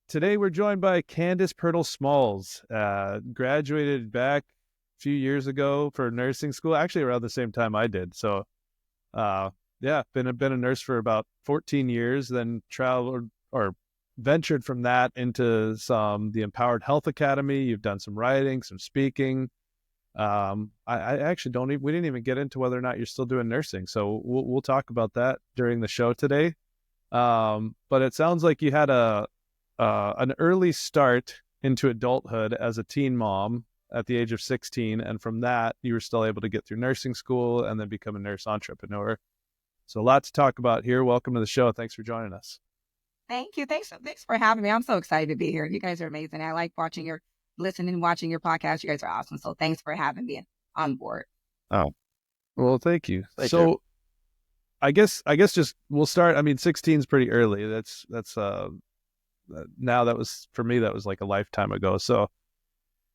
Today we're joined by Candice Pirtle-Smalls, graduated back a few years ago for nursing school, actually around the same time I did. So, been a nurse for about 14 years, then traveled or ventured from that into the Empowered Health Academy. You've done some writing, some speaking. I actually we didn't even get into whether or not you're still doing nursing. So we'll talk about that during the show today. But it sounds like you had an early start into adulthood as a teen mom at the age of 16. And from that, you were still able to get through nursing school and then become a nurse entrepreneur. So a lot to talk about here. Welcome to the show. Thanks for joining us. Thank you. Thanks for having me. I'm so excited to be here. You guys are amazing. I like watching your podcast. You guys are awesome. So thanks for having me on board. Oh, well, thank you. So I guess just we'll start. I mean, 16 is pretty early. Now that was, for me, that was like a lifetime ago. So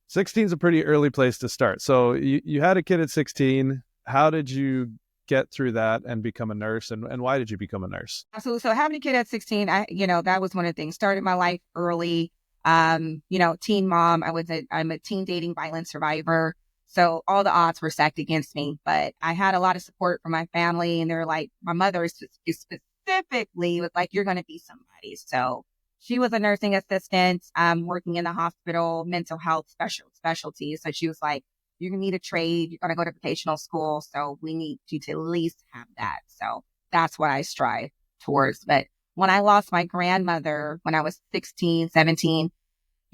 16 is a pretty early place to start. So you had a kid at 16. How did you get through that and become a nurse, and why did you become a nurse? Absolutely. So having a kid at 16, that was one of the things. Started my life early. Teen mom. I'm a teen dating violence survivor. So all the odds were stacked against me, but I had a lot of support from my family, and they're like, my mother specifically was like, you're going to be somebody. So she was a nursing assistant, working in the hospital, mental health specialty. So she was like, you're going to need a trade. You're going to go to vocational school. So we need you to at least have that. So that's what I strive towards. But when I lost my grandmother when I was 16, 17,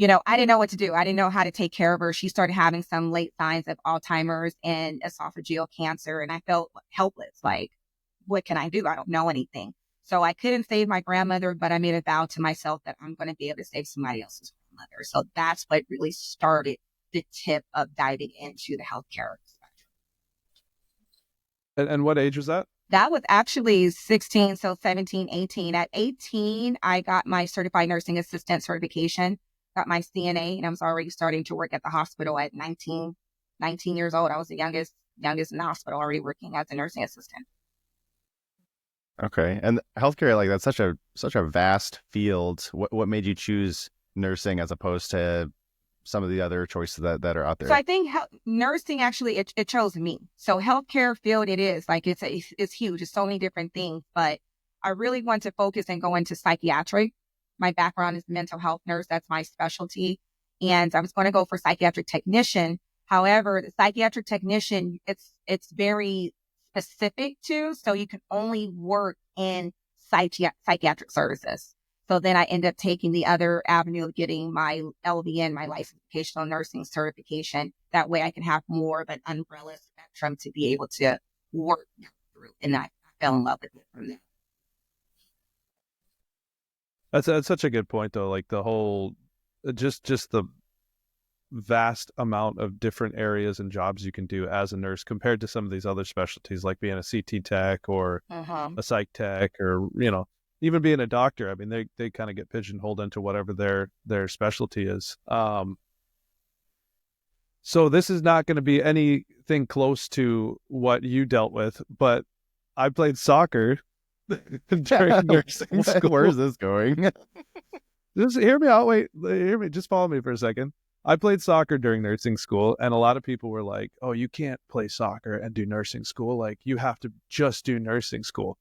I didn't know what to do. I didn't know how to take care of her. She started having some late signs of Alzheimer's and esophageal cancer. And I felt helpless. Like, what can I do? I don't know anything. So I couldn't save my grandmother, but I made a vow to myself that I'm going to be able to save somebody else's grandmother. So that's what really started the tip of diving into the healthcare spectrum. And what age was that? That was actually 16, so 17, 18. At 18, I got my certified nursing assistant certification, got my CNA, and I was already starting to work at the hospital at 19 years old. I was the youngest in the hospital, already working as a nursing assistant. Okay. And healthcare, like, that's such a vast field. What made you choose nursing as opposed to some of the other choices that are out there? So I think nursing actually, it chose me. So healthcare field, it is like, it's huge. It's so many different things, but I really want to focus and go into psychiatric. My background is mental health nurse. That's my specialty. And I was going to go for psychiatric technician. However, the psychiatric technician, it's very specific too. So you can only work in psychiatric services. So then I end up taking the other avenue of getting my LVN, my licensed vocational nursing certification. That way I can have more of an umbrella spectrum to be able to work through. And I fell in love with it from there. That's such a good point, though. Like the whole, just the vast amount of different areas and jobs you can do as a nurse compared to some of these other specialties, like being a CT tech or a psych tech, or even being a doctor. I mean, they kind of get pigeonholed into whatever their specialty is. So this is not going to be anything close to what you dealt with, but I played soccer during nursing school. Where is this going? Just hear me out. Hear me. Just follow me for a second. I played soccer during nursing school, and a lot of people were like, oh, you can't play soccer and do nursing school. Like, you have to just do nursing school.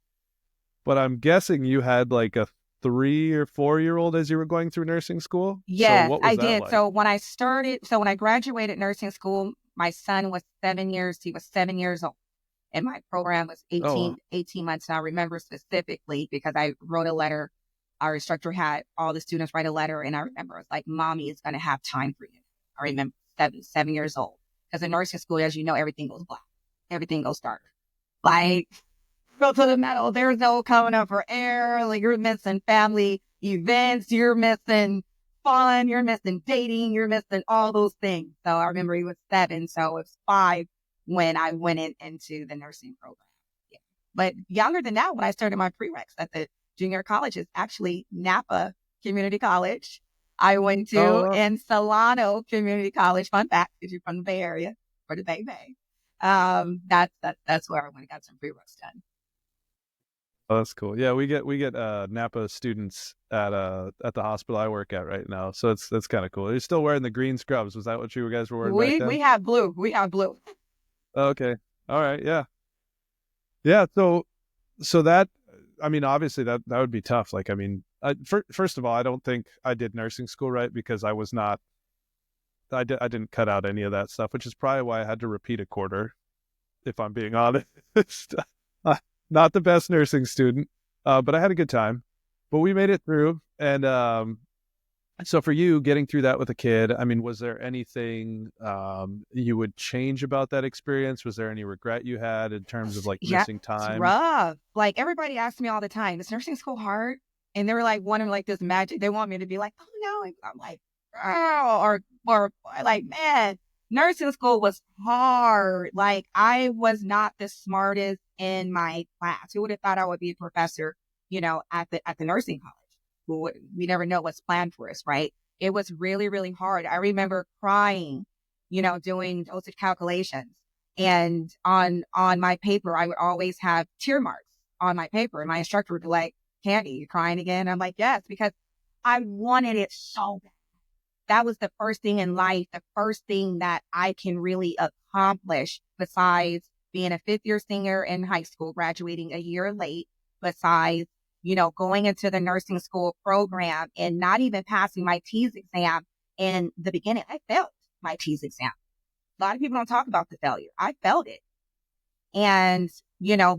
But I'm guessing you had like a 3 or 4 year old as you were going through nursing school? Yes, so I did. Like? So when I graduated nursing school, my son was 7 years. He was 7 years old. And my program was 18 months. And I remember specifically because I wrote a letter. Our instructor had all the students write a letter. And I remember it was like, mommy is going to have time for you. I remember 7 years old. Because in nursing school, as you know, everything goes black. Everything goes dark. Like, go to the metal. There's no coming up for air. Like, you're missing family events. You're missing fun. You're missing dating. You're missing all those things. So I remember he was 7. So it was 5 when I went into the nursing program. Yeah. But younger than that, when I started my prereqs at the junior colleges, actually Napa Community College, I went to, and Solano Community College. Fun fact, because you're from the Bay Area, or the Bay. That's where I went and got some prereqs done. Oh, that's cool. Yeah, we get Napa students at the hospital I work at right now. So that's kind of cool. You're still wearing the green scrubs. Was that what you guys were wearing back We then? have blue. We have blue. Okay. All right. Yeah. Yeah. So that, I mean, obviously that would be tough. Like, I mean, first of all, I don't think I did nursing school right because I was not, I didn't cut out any of that stuff, which is probably why I had to repeat a quarter, if I'm being honest. Uh, Not the best nursing student, but I had a good time. But we made it through. And so for you, getting through that with a kid, I mean, was there anything you would change about that experience? Was there any regret you had in terms of like Yeah, missing it's time? rough. Like everybody asks me all the time, is nursing school hard? And they're like wanting like this magic. They want me to be like, oh no. And I'm like, oh, or like, man, nursing school was hard. Like I was not the smartest in my class. Who would have thought I would be a professor, at the nursing college? We never know what's planned for us, right? It was really, really hard. I remember crying, doing dosage calculations. And on my paper, I would always have tear marks on my paper. And my instructor would be like, Candy, you crying again? I'm like, yes, because I wanted it so bad. That was the first thing in life, the first thing that I can really accomplish besides being a fifth year senior in high school, graduating a year late, besides, going into the nursing school program and not even passing my TEAS exam in the beginning. I failed my TEAS exam. A lot of people don't talk about the failure. I failed it. And,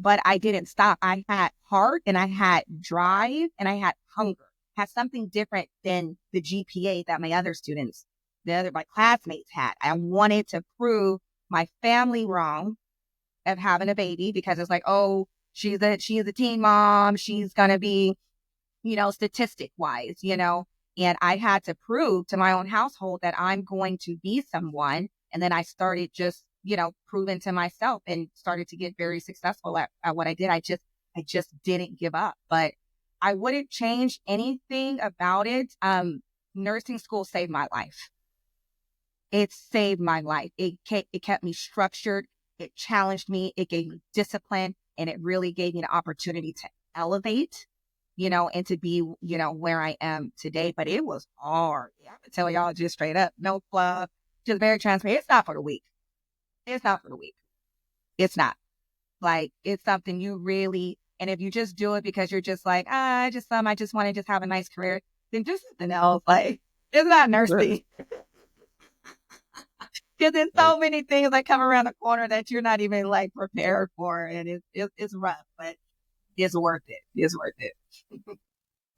but I didn't stop. I had heart and I had drive and I had hunger, had something different than the GPA that my classmates had. I wanted to prove my family wrong of having a baby because it's like, oh, she's a teen mom. She's going to be, statistic wise, and I had to prove to my own household that I'm going to be someone. And then I started just, proving to myself and started to get very successful at what I did. I just didn't give up, but I wouldn't change anything about it. Nursing school saved my life. It saved my life. It kept me structured. It challenged me. It gave me discipline, and it really gave me the opportunity to elevate, and to be, where I am today. But it was hard. Yeah, I can tell y'all just straight up, no fluff, just very transparent. It's not for the weak. It's not for the weak. It's not. Like, it's something you really, and if you just do it because you're just like, I just want to just have a nice career, then do something else. Like, it's not nursing. Because there's so many things that come around the corner that you're not even like prepared for. And it's rough, but it's worth it. It's worth it.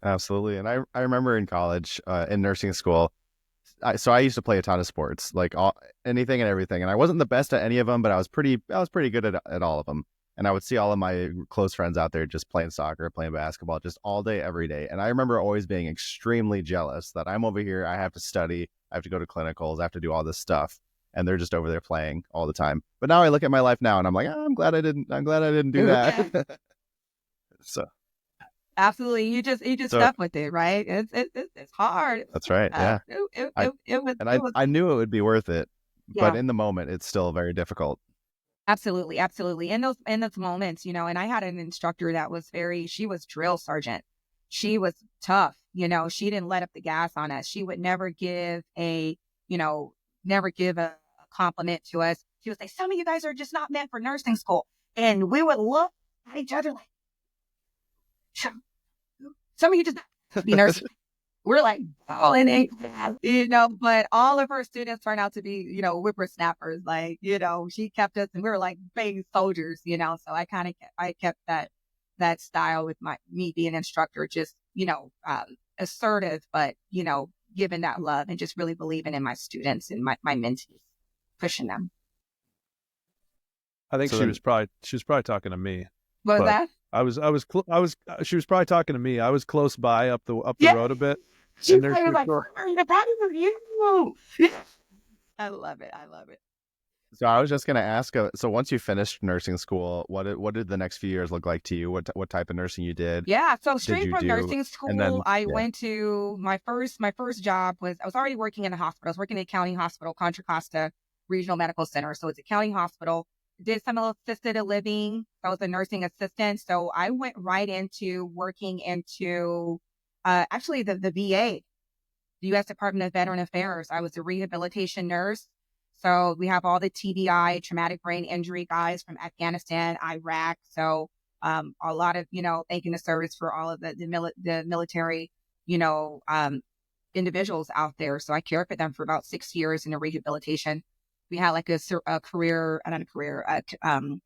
Absolutely. And I remember in college, in nursing school, so I used to play a ton of sports, like anything and everything. And I wasn't the best at any of them, but I was pretty good at all of them. And I would see all of my close friends out there just playing soccer, playing basketball, just all day, every day. And I remember always being extremely jealous that I'm over here. I have to study. I have to go to clinicals. I have to do all this stuff. And they're just over there playing all the time. But now I look at my life now and I'm like, I'm glad I didn't do that. So Absolutely. You just stuck with it, right? It's hard. That's right. Yeah. I knew it would be worth it, but in the moment, it's still very difficult. Absolutely. Absolutely. In those moments, and I had an instructor that was she was drill sergeant. She was tough. She didn't let up the gas on us. She would never give a compliment to us. She would say, some of you guys are just not meant for nursing school. And we would look at each other like, some of you just not be nursing. We're like, but all of her students turned out to be, whippersnappers. Like, she kept us, and we were like baby soldiers, so I kept that style with me being an instructor, just, assertive, but, giving that love and just really believing in my students and my mentees, pushing them. I think she was probably talking to me. What was that? She was probably talking to me. I was close by up the road a bit. She was like, the body for you. I love it. So I was just going to ask, so once you finished nursing school, what did the next few years look like to you? What type of nursing you did? Yeah. So straight from nursing school, I went to my first job I was already working in a hospital. I was working at a county hospital, Contra Costa Regional Medical Center. So it's a county hospital. did some assisted living. I was a nursing assistant. So I went right into working into actually the VA, the U.S. Department of Veteran Affairs. I was a rehabilitation nurse. So we have all the TBI, traumatic brain injury guys from Afghanistan, Iraq. So a lot of, thanking the service for all of the military, individuals out there. So I cared for them for about 6 years in a rehabilitation. We had like a career, not a career, an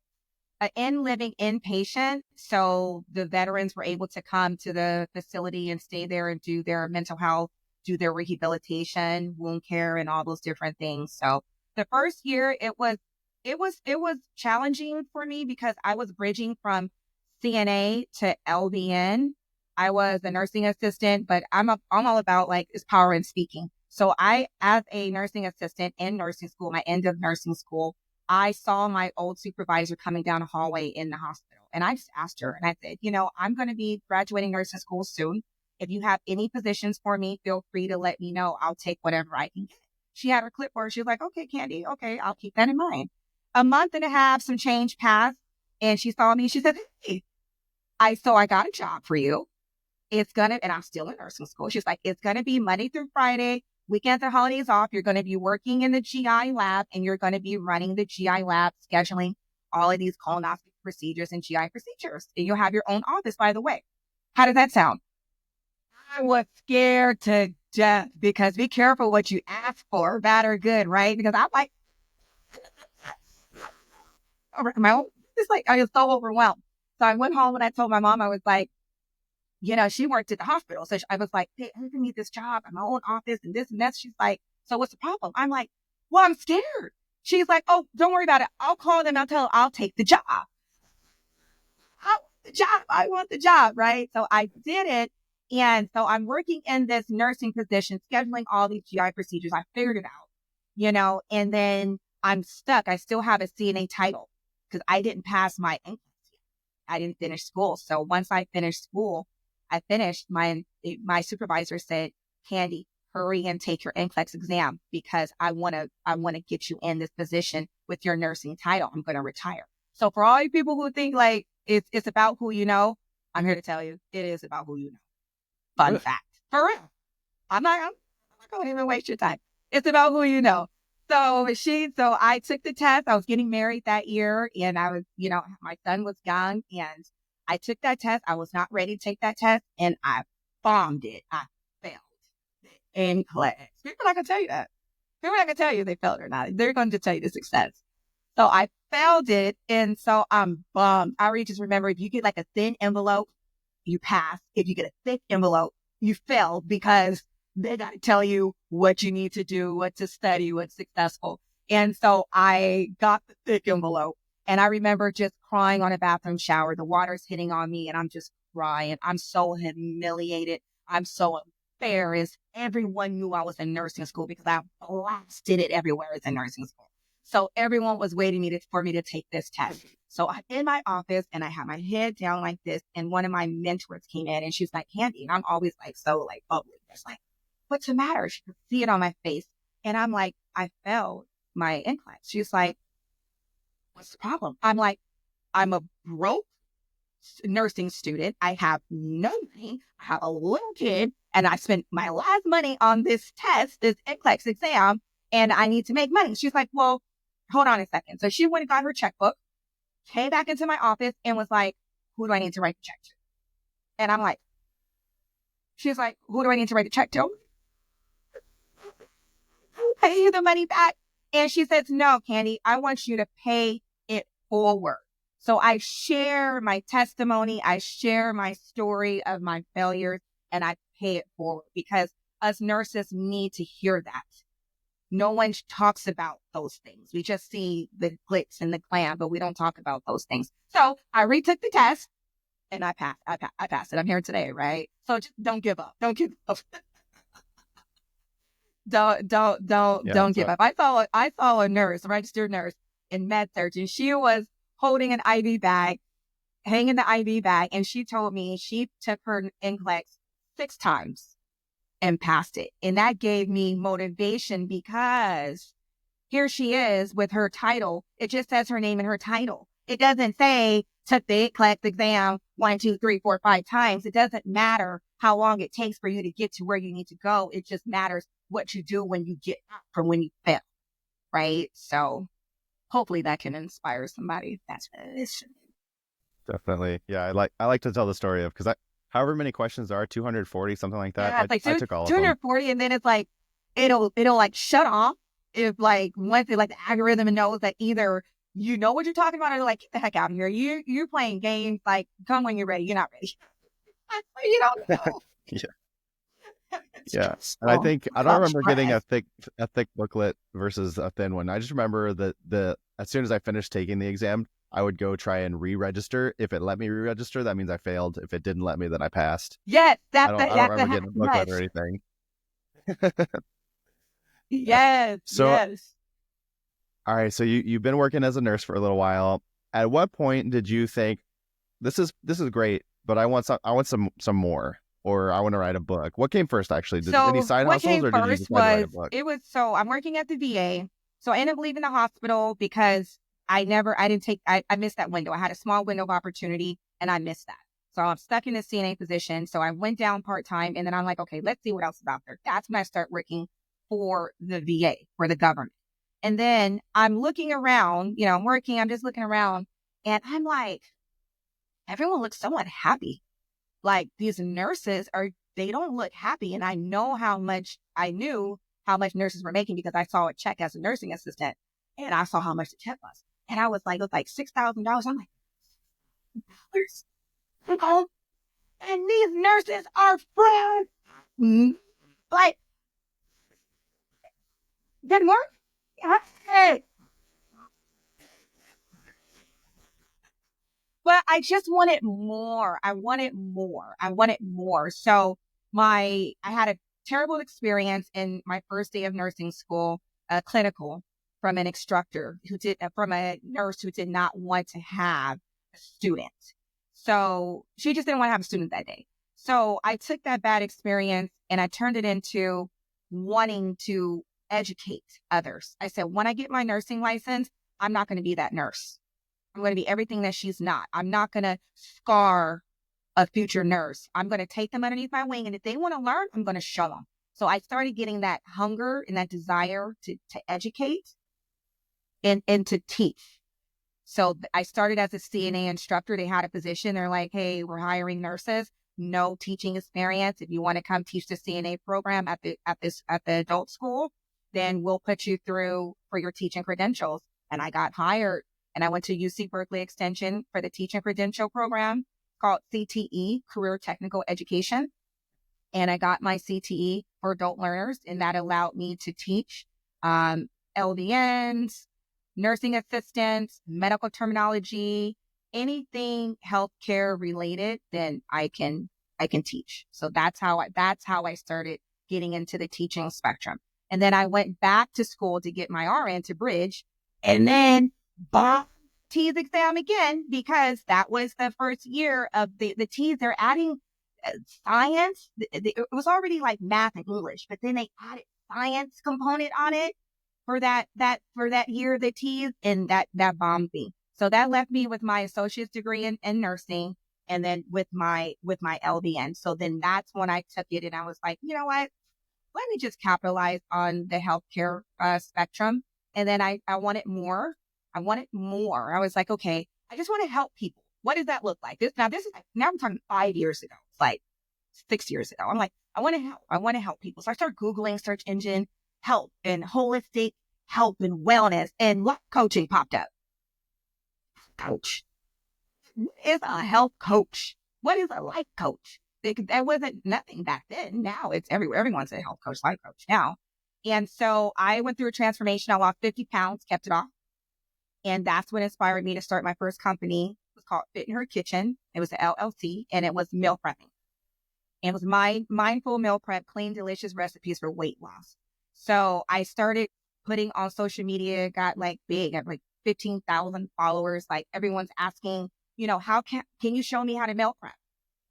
in-living inpatient. So the veterans were able to come to the facility and stay there and do their mental health, do their rehabilitation, wound care, and all those different things. So the first year it was challenging for me because I was bridging from CNA to LVN. I was a nursing assistant, but I'm all about like is power in speaking. So I, as a nursing assistant in nursing school, my end of nursing school, I saw my old supervisor coming down a hallway in the hospital. And I just asked her and I said, I'm going to be graduating nursing school soon. If you have any positions for me, feel free to let me know. I'll take whatever I can get. She had her clipboard. She was like, okay, Candy. Okay, I'll keep that in mind. A month and a half, some change passed. And she saw me. She said, hey, I got a job for you. And I'm still in nursing school. She's like, it's going to be Monday through Friday. Weekends and holidays off. You're going to be working in the GI lab and you're going to be running the GI lab, scheduling all of these colonoscopy procedures and GI procedures. And you'll have your own office, by the way. How does that sound? I was scared to death because be careful what you ask for, bad or good, right? Because I'm like, I was so overwhelmed. So I went home and I told my mom, I was like, she worked at the hospital. So I was like, hey, I need this job in my own office and this and that. She's like, so what's the problem? I'm like, well, I'm scared. She's like, oh, don't worry about it. I'll call them. I'll tell them I'll take the job. I want the job, right? So I did it. And so I'm working in this nursing position, scheduling all these GI procedures. I figured it out, and then I'm stuck. I still have a CNA title because I didn't pass my NCLEX yet. I didn't finish school. So once I finished school, my supervisor said, Candy, hurry and take your NCLEX exam because I want to get you in this position with your nursing title. I'm going to retire. So for all you people who think like it's about who you know, I'm here to tell you it is about who you know. Fun fact. For real. I'm not going to even waste your time. It's about who you know. So I took the test. I was getting married that year and I was, my son was young and I took that test. I was not ready to take that test and I bombed it. I failed in class. People are not going to tell you that. People are not going to tell you they failed or not. They're going to tell you the success. So I failed it. And so I'm bummed. I just remember if you get like a thin envelope, you pass. If you get a thick envelope, you fail because they got to tell you what you need to do, what to study, what's successful. And so I got the thick envelope and I remember just crying on a bathroom shower. The water's hitting on me and I'm just crying. I'm so humiliated. I'm so embarrassed. Everyone knew I was in nursing school because I blasted it everywhere as a nursing school. So everyone was waiting for me to take this test. So I'm in my office and I have my head down like this. And one of my mentors came in and she's like, Candy. And I'm always like, so like bubbly. It's like, what's the matter? She could see it on my face. And I'm like, I failed my NCLEX. She's like, what's the problem? I'm like, I'm a broke nursing student. I have no money. I have a little kid and I spent my last money on this test, this NCLEX exam, and I need to make money. She's like, well, hold on a second. So she went and got her checkbook, came back into my office and was like, who do I need to write the check to? And I'm like, she's like, who do I need to write the check to? Pay you the money back. And she says, no, Candy, I want you to pay it forward. So I share my testimony. I share my story of my failures and I pay it forward because us nurses need to hear that. No one talks about those things. We just see the glitz and the glam, but we don't talk about those things. So I retook the test and I passed. I passed it. I'm here today, right? So just don't give up. Don't give up. Don't give up. I saw a nurse, a registered nurse in med surg, and she was holding an IV bag, hanging the IV bag, and she told me she took her NCLEX 6 times and passed it. And that gave me motivation because here she is with her title. It just says her name and her title. It doesn't say took the NCLEX exam 1, 2, 3, 4, 5 times. It doesn't matter how long it takes for you to get to where you need to go. It just matters what you do when you get out from when you fail, right? So hopefully that can inspire somebody. That's what it is. Definitely. Yeah, I like to tell the story of, because however many questions there are, 240, something like that. Yeah, it's like I took all of them. 240, and then it's like it'll like shut off if like once it, like the algorithm knows that either you know what you're talking about or like get the heck out of here. You're playing games, like come when you're ready. You're not ready. You don't know. Yeah. And I think I don't remember getting a thick booklet versus a thin one. I just remember that as soon as I finished taking the exam, I would go try and re-register. If it let me re-register, that means I failed. If it didn't let me, then I passed. Yes, I don't remember getting a booklet or anything. Yes. So, yes. all right. So you've been working as a nurse for a little while. At what point did you think this is great, but I want some more, or I want to write a book? What came first, actually? Any side hustles, or did you decide to write a book? I'm working at the VA. So I ended up leaving the hospital because I missed that window. I had a small window of opportunity and I missed that. So I'm stuck in a CNA position. So I went down part-time, and then I'm like, okay, let's see what else is out there. That's when I start working for the VA, for the government. And then I'm looking around, I'm just looking around, and I'm like, everyone looks so unhappy. Like these nurses they don't look happy. And I knew how much nurses were making because I saw a check as a nursing assistant, and I saw how much the check was. And I was like, it was like $6,000. I'm like, $6,000? And these nurses are friends. But didn't work. Hey. But I just wanted more. I wanted more. So I had a terrible experience in my first day of nursing school, clinical, from an instructor from a nurse who did not want to have a student. So she just didn't want to have a student that day. So I took that bad experience and I turned it into wanting to educate others. I said, when I get my nursing license, I'm not going to be that nurse. I'm going to be everything that she's not. I'm not going to scar a future nurse. I'm going to take them underneath my wing. And if they want to learn, I'm going to show them. So I started getting that hunger and that desire to educate and to teach. So I started as a CNA instructor. They had a position. They're like, hey, we're hiring nurses, no teaching experience. If you want to come teach the CNA program at the adult school, then we'll put you through for your teaching credentials. And I got hired. And I went to UC Berkeley Extension for the teaching credential program called CTE, Career Technical Education. And I got my CTE for adult learners, and that allowed me to teach LVNs, nursing assistants, medical terminology, anything healthcare related, then I can teach. So that's how I started getting into the teaching spectrum. And then I went back to school to get my RN to bridge, and then TEAS exam again, because that was the first year of the TEAS. They're adding science. It was already like math and English, but then they added science component on it for that year, the TEAS, and that bombed me. So that left me with my associate's degree in nursing, and then with my LVN. So then that's when I took it, and I was like, you know what? Let me just capitalize on the healthcare spectrum. And then I wanted more. I was like, okay, I just want to help people. What does that look like? Now I'm talking 5 years ago, like 6 years ago. I'm like, I want to help people. So I started Googling search engine help and holistic health and wellness, and life coaching popped up. Coach. What is a health coach? What is a life coach? There wasn't nothing back then. Now it's everywhere. Everyone's a health coach, life coach now. And so I went through a transformation. I lost 50 pounds, kept it off. And that's what inspired me to start my first company. It was called Fit in Her Kitchen. It was an LLC, and it was meal prepping. And it was my mindful meal prep, clean, delicious recipes for weight loss. So I started putting on social media, got like big, I had like 15,000 followers. Like everyone's asking, how can you show me how to meal prep?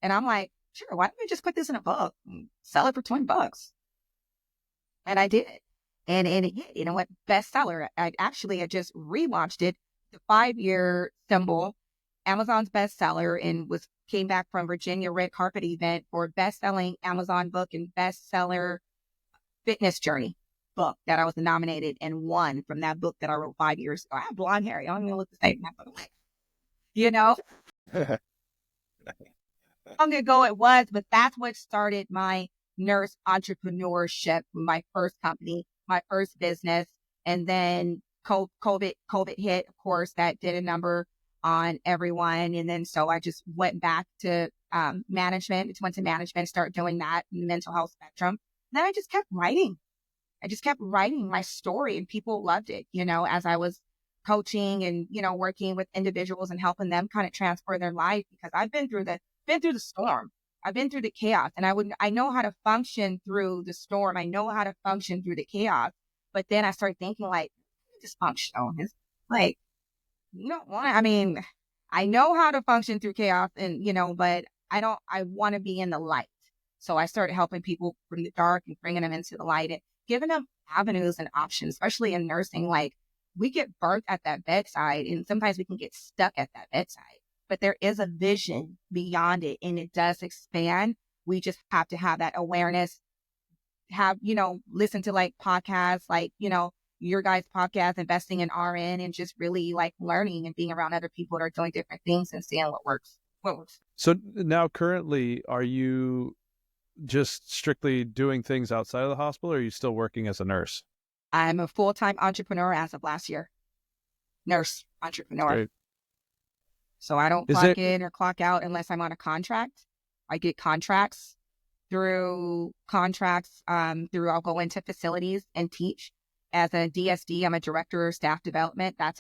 And I'm like, sure, why don't we just put this in a book and sell it for $20? And I did it. and it hit, went bestseller. I had just relaunched it, the 5-year symbol, Amazon's bestseller, and came back from Virginia red carpet event for best-selling Amazon book and bestseller fitness journey book that I was nominated and won from that book that I wrote 5 years ago. I have blonde hair. Y'all don't even look the same. You know, long ago it was, but that's what started my nurse entrepreneurship, my first company, my first business. And then COVID hit, of course, that did a number on everyone. And then so I just went back to management, started doing that in the mental health spectrum. Then I just kept writing. My story, and people loved it, as I was coaching and, working with individuals and helping them kind of transfer their life, because I've been through the storm. I've been through the chaos, and I know how to function through the storm. I know how to function through the chaos. But then I started thinking, like, dysfunctional. It's like, you don't want to, I know how to function through chaos, and, but I want to be in the light. So I started helping people from the dark and bringing them into the light and giving them avenues and options, especially in nursing. Like, we get burnt at that bedside, and sometimes we can get stuck at that bedside. But there is a vision beyond it, and it does expand. We just have to have that awareness, listen to like podcasts, like, your guys' podcast, Investing in RN, and just really like learning and being around other people that are doing different things and seeing what works. So now currently, are you just strictly doing things outside of the hospital, or are you still working as a nurse? I'm a full-time entrepreneur as of last year. Nurse entrepreneur. Great. So I don't clock in or clock out unless I'm on a contract. I get contracts through I'll go into facilities and teach. As a DSD, I'm a director of staff development. That's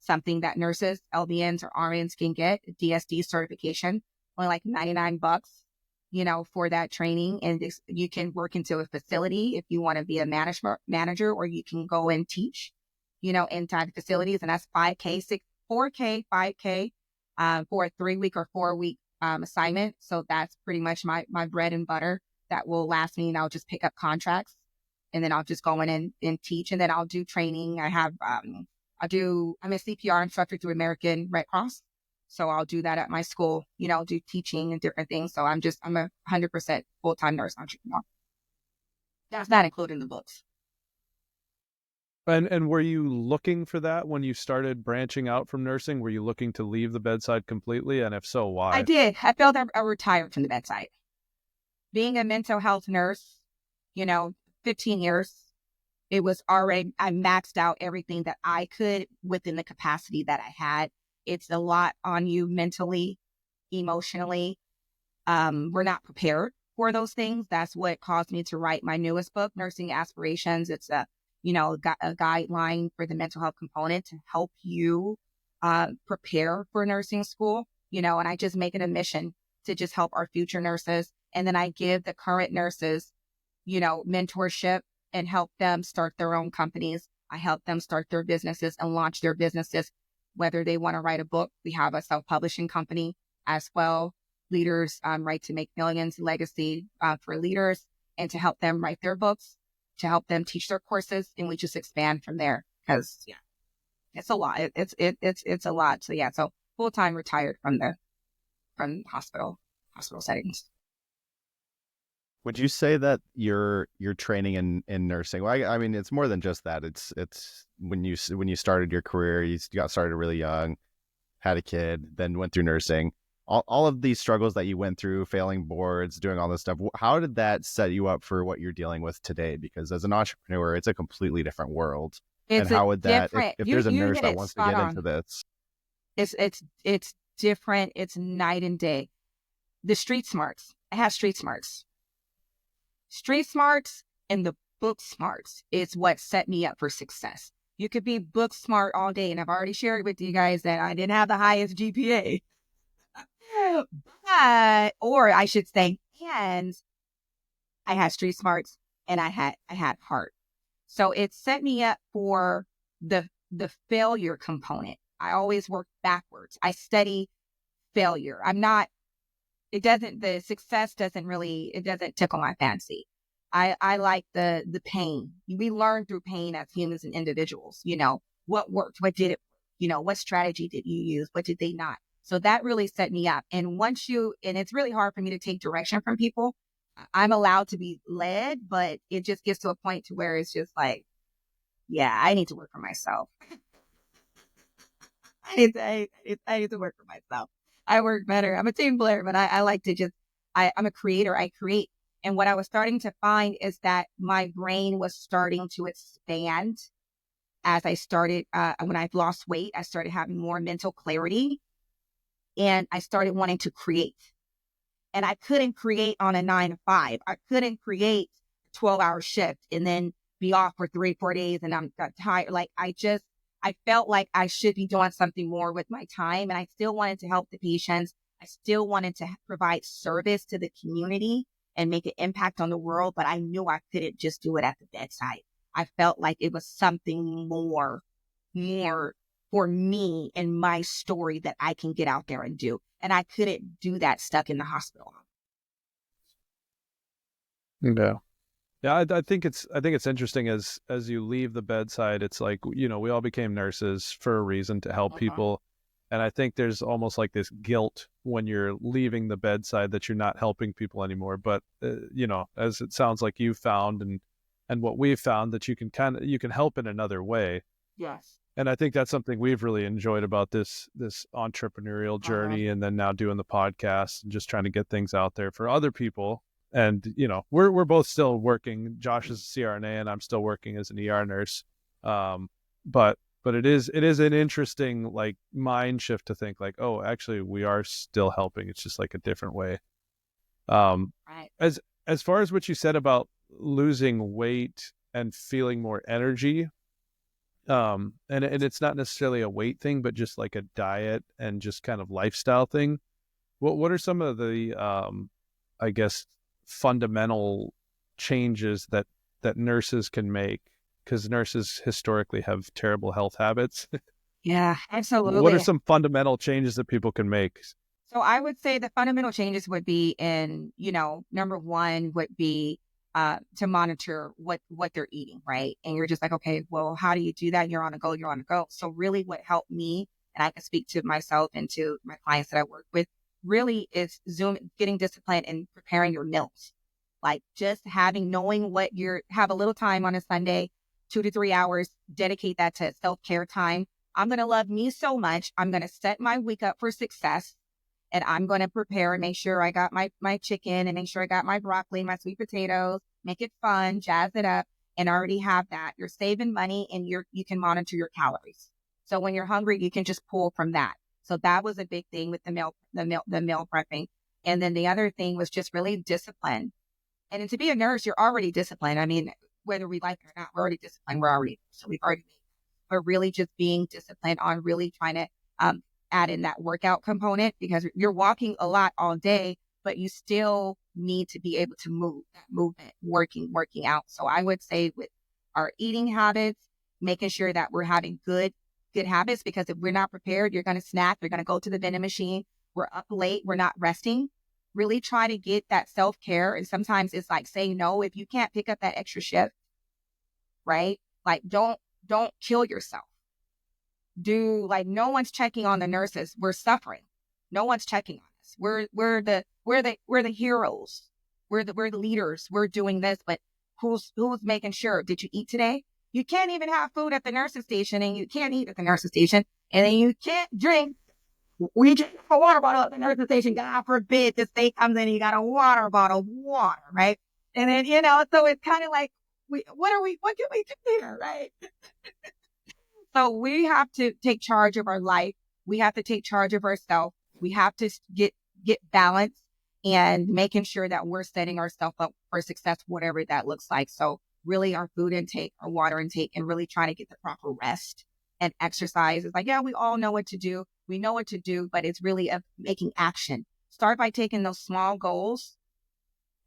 something that nurses, LVNs or RNs can get, a DSD certification, only like $99, for that training. And you can work into a facility if you want to be a manager, or you can go and teach, inside facilities. And that's 5K, 4K, 5K, for a 3-week or 4-week assignment. So that's pretty much my bread and butter that will last me. And I'll just pick up contracts, and then I'll just go in and teach. And then I'll do training. I'm a CPR instructor through American Red Cross. So I'll do that at my school, do teaching and different things. So I'm a 100% full-time nurse entrepreneur. That's not including the books. And were you looking for that when you started branching out from nursing? Were you looking to leave the bedside completely? And if so, why? I did. I felt I retired from the bedside. Being a mental health nurse, 15 years, it was already, I maxed out everything that I could within the capacity that I had. It's a lot on you mentally, emotionally. We're not prepared for those things. That's what caused me to write my newest book, Nursing Aspirations. It's a guideline for the mental health component to help you prepare for nursing school, and I just make it a mission to just help our future nurses. And then I give the current nurses, mentorship and help them start their own companies. I help them start their businesses and launch their businesses, whether they want to write a book. We have a self-publishing company as well. Leaders, Right to Make Millions, Legacy for leaders, and to help them write their books, to help them teach their courses, and we just expand from there. Because it's a lot. It's a lot. So so full-time retired from hospital settings. Would you say that your training in nursing? Well, I mean, it's more than just that. It's when you started your career, you got started really young, had a kid, then went through nursing. All of these struggles that you went through, failing boards, doing all this stuff. How did that set you up for what you're dealing with today? Because as an entrepreneur, it's a completely different world. And how would that, if there's a nurse that wants to get into this? It's different. It's night and day. The street smarts. I have street smarts. Street smarts and the book smarts is what set me up for success. You could be book smart all day, and I've already shared with you guys that I didn't have the highest GPA. Or I should say, and I had street smarts and I had heart. So it set me up for the failure component. I always work backwards. I study failure. The success doesn't tickle my fancy. I like the pain. We learn through pain as humans and individuals, what worked, what did it, what strategy did you use? What did they not? So that really set me up. And and it's really hard for me to take direction from people. I'm allowed to be led, but it just gets to a point to where it's just like, yeah, I need to work for myself. I need to work for myself. I work better. I'm a team player, but I like to I'm a creator. I create. And what I was starting to find is that my brain was starting to expand as I started, when I've lost weight, I started having more mental clarity and I started wanting to create. And I couldn't create on a 9 to 5. I couldn't create a 12-hour shift and then be off for 3-4 days and I'm got tired. Like I felt like I should be doing something more with my time. And I still wanted to help the patients. I still wanted to provide service to the community and make an impact on the world. But I knew I couldn't just do it at the bedside. I felt like it was something more for me and my story that I can get out there and do. And I couldn't do that stuck in the hospital. Yeah. Yeah, I think it's interesting as you leave the bedside, it's like, we all became nurses for a reason to help people. And I think there's almost like this guilt when you're leaving the bedside that you're not helping people anymore. But, as it sounds like you found and what we've found that you can help in another way. Yes. And I think that's something we've really enjoyed about this entrepreneurial journey, and then now doing the podcast and just trying to get things out there for other people. And we're both still working. Josh is a CRNA, and I'm still working as an ER nurse. But it is an interesting like mind shift to think like, oh, actually we are still helping. It's just like a different way. Right. As far as what you said about losing weight and feeling more energy. And it's not necessarily a weight thing, but just like a diet and just kind of lifestyle thing. What are some of the, I guess, fundamental changes that nurses can make? Because nurses historically have terrible health habits. Yeah, absolutely. What are some fundamental changes that people can make? So I would say the fundamental changes would be number one would be to monitor what they're eating, right? And you're just like, okay, well, how do you do that? You're on a go. So really what helped me, and I can speak to myself and to my clients that I work with, really is getting disciplined and preparing your meals. Like just knowing have a little time on a Sunday, 2 to 3 hours, dedicate that to self-care time. I'm going to love me so much. I'm going to set my week up for success. And I'm going to prepare and make sure I got my chicken and make sure I got my broccoli, my sweet potatoes, make it fun, jazz it up, and already have that. You're saving money and you can monitor your calories. So when you're hungry, you can just pull from that. So that was a big thing with the meal prepping. And then the other thing was just really discipline. And to be a nurse, you're already disciplined. I mean, whether we like it or not, we're already disciplined. So we've already made it. But really just being disciplined on really trying to add in that workout component, because you're walking a lot all day, but you still need to be able to move, that movement, working out. So I would say with our eating habits, making sure that we're having good habits, because if we're not prepared, you're going to snack, you're going to go to the vending machine, we're up late, we're not resting. Really try to get that self-care. And sometimes it's like saying no if you can't pick up that extra shift, right? Like don't kill yourself. No one's checking on the nurses. We're suffering. No one's checking on us. We're the heroes. We're the leaders. We're doing this, but who's making sure? Did you eat today? You can't even have food at the nurse's station, and you can't eat at the nurse's station, and then you can't drink. We drink a water bottle at the nurse's station. God forbid the state comes in and you got a water bottle of water, right? And then so it's kind of like, what can we do here, right? So we have to take charge of our life. We have to take charge of ourselves. We have to get balance and making sure that we're setting ourselves up for success, whatever that looks like. So really our food intake, our water intake, and really trying to get the proper rest and exercise. It's like, yeah, we all know what to do. We know what to do, but it's really making action. Start by taking those small goals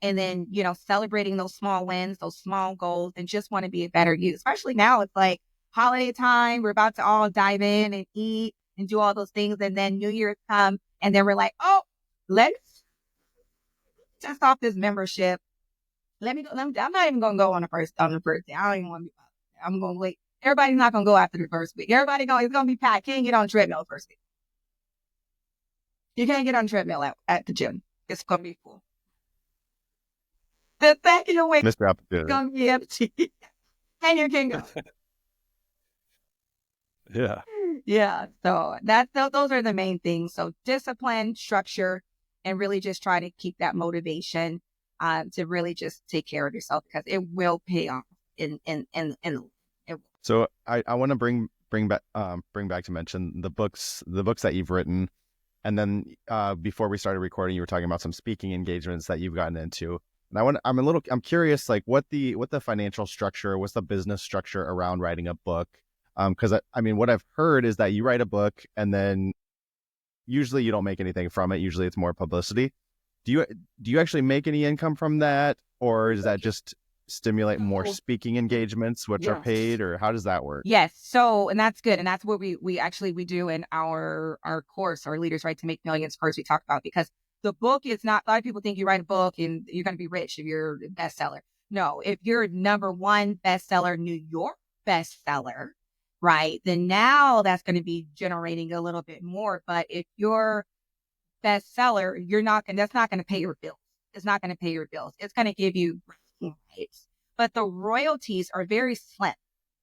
and then, celebrating those small wins, those small goals, and just want to be a better you. Especially now, it's like holiday time. We're about to all dive in and eat and do all those things. And then New Year's come and then we're like, oh, let's test off this membership. let me go. I'm not even going to go on the first day. I don't even want to be. I'm going to wait. Everybody's not going to go after the first week. It's going to be packed. Can't get on treadmill the first week. You can't get on treadmill at the gym. It's going to be full. The second week, Mr. it's Opportunity. going to be empty. And you can go. Yeah. Yeah. So those are the main things. So discipline, structure, and really just try to keep that motivation to really just take care of yourself, because it will pay off in So I want to bring back to mention the books that you've written. And then before we started recording, you were talking about some speaking engagements that you've gotten into. And I'm curious, like what the financial structure, what's the business structure around writing a book? Because I mean, what I've heard is that you write a book and then usually you don't make anything from it. Usually it's more publicity. Do you actually make any income from that, or is that just stimulate more speaking engagements, which are paid, or how does that work? Yes. So, and that's good. And that's what we do in our course, our Leaders Right to Make Millions course we talk about, because the book is not, a lot of people think you write a book and you're going to be rich if you're a bestseller. No, if you're #1 bestseller, New York bestseller, right, then now that's going to be generating a little bit more. But if you're bestseller, that's not going to pay your bills. It's not going to pay your bills. It's going to give you rights. But the royalties are very slim,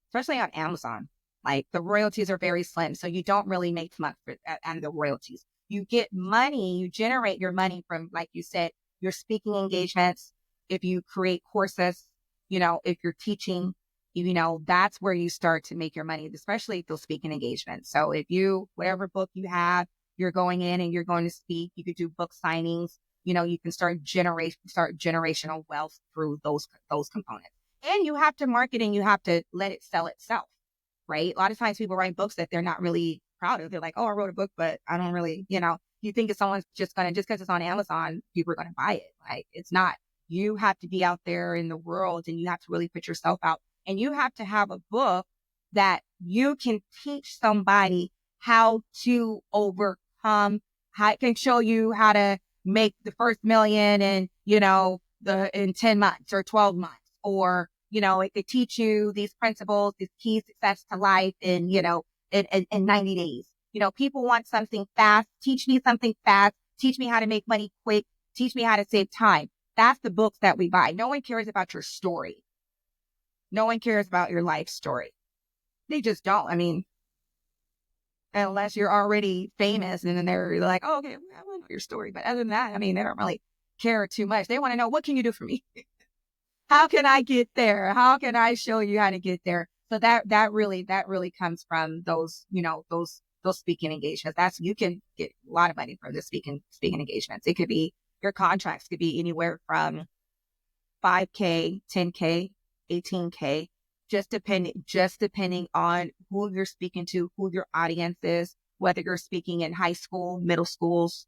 especially on Amazon. Like the royalties are very slim. So you don't really make much out of the royalties. You get money, you generate your money from, like you said, your speaking engagements. If you create courses, if you're teaching, that's where you start to make your money, especially those speaking engagements. So if whatever book you have, you're going in and you're going to speak, you could do book signings, you can start generational wealth through those components. And you have to market and you have to let it sell itself, right? A lot of times people write books that they're not really proud of. They're like, oh, I wrote a book, but I don't really, you think if someone's just because it's on Amazon, people are going to buy it. Like, it's not. You have to be out there in the world and you have to really put yourself out. And you have to have a book that you can teach somebody how to overcome, how it can show you how to make the first million in 10 months or 12 months, or it could teach you these principles, these key success to life in 90 days. People want something fast. Teach me something fast. Teach me how to make money quick. Teach me how to save time. That's the books that we buy. No one cares about your story. No one cares about your life story. They just don't. I mean, unless you're already famous, and then they're like, oh, okay, I want to know your story. But other than that, I mean, they don't really care too much. They want to know, what can you do for me? How can I get there? How can I show you how to get there? So that really comes from those speaking engagements. You can get a lot of money from the speaking engagements. It could be, your contracts could be anywhere from $5K, $10K, $18K. Just depending on who you're speaking to, who your audience is, whether you're speaking in high school, middle schools,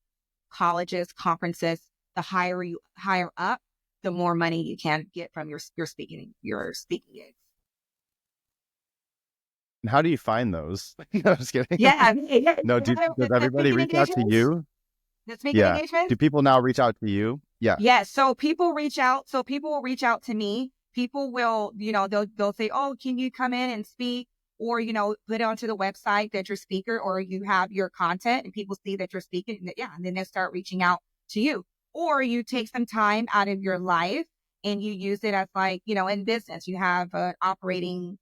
colleges, conferences. The higher up, the more money you can get from your speaking gigs. And how do you find those? No, I'm just kidding. Yeah. No, does everybody reach out to you? The speaking engagements? Do people now reach out to you? Yeah. Yeah. So people reach out. So people will reach out to me. People will, they'll say, oh, can you come in and speak? Or, put it onto the website that you're a speaker, or you have your content and people see that you're speaking. And then they start reaching out to you. Or you take some time out of your life and you use it as, like, in business, you have an operating,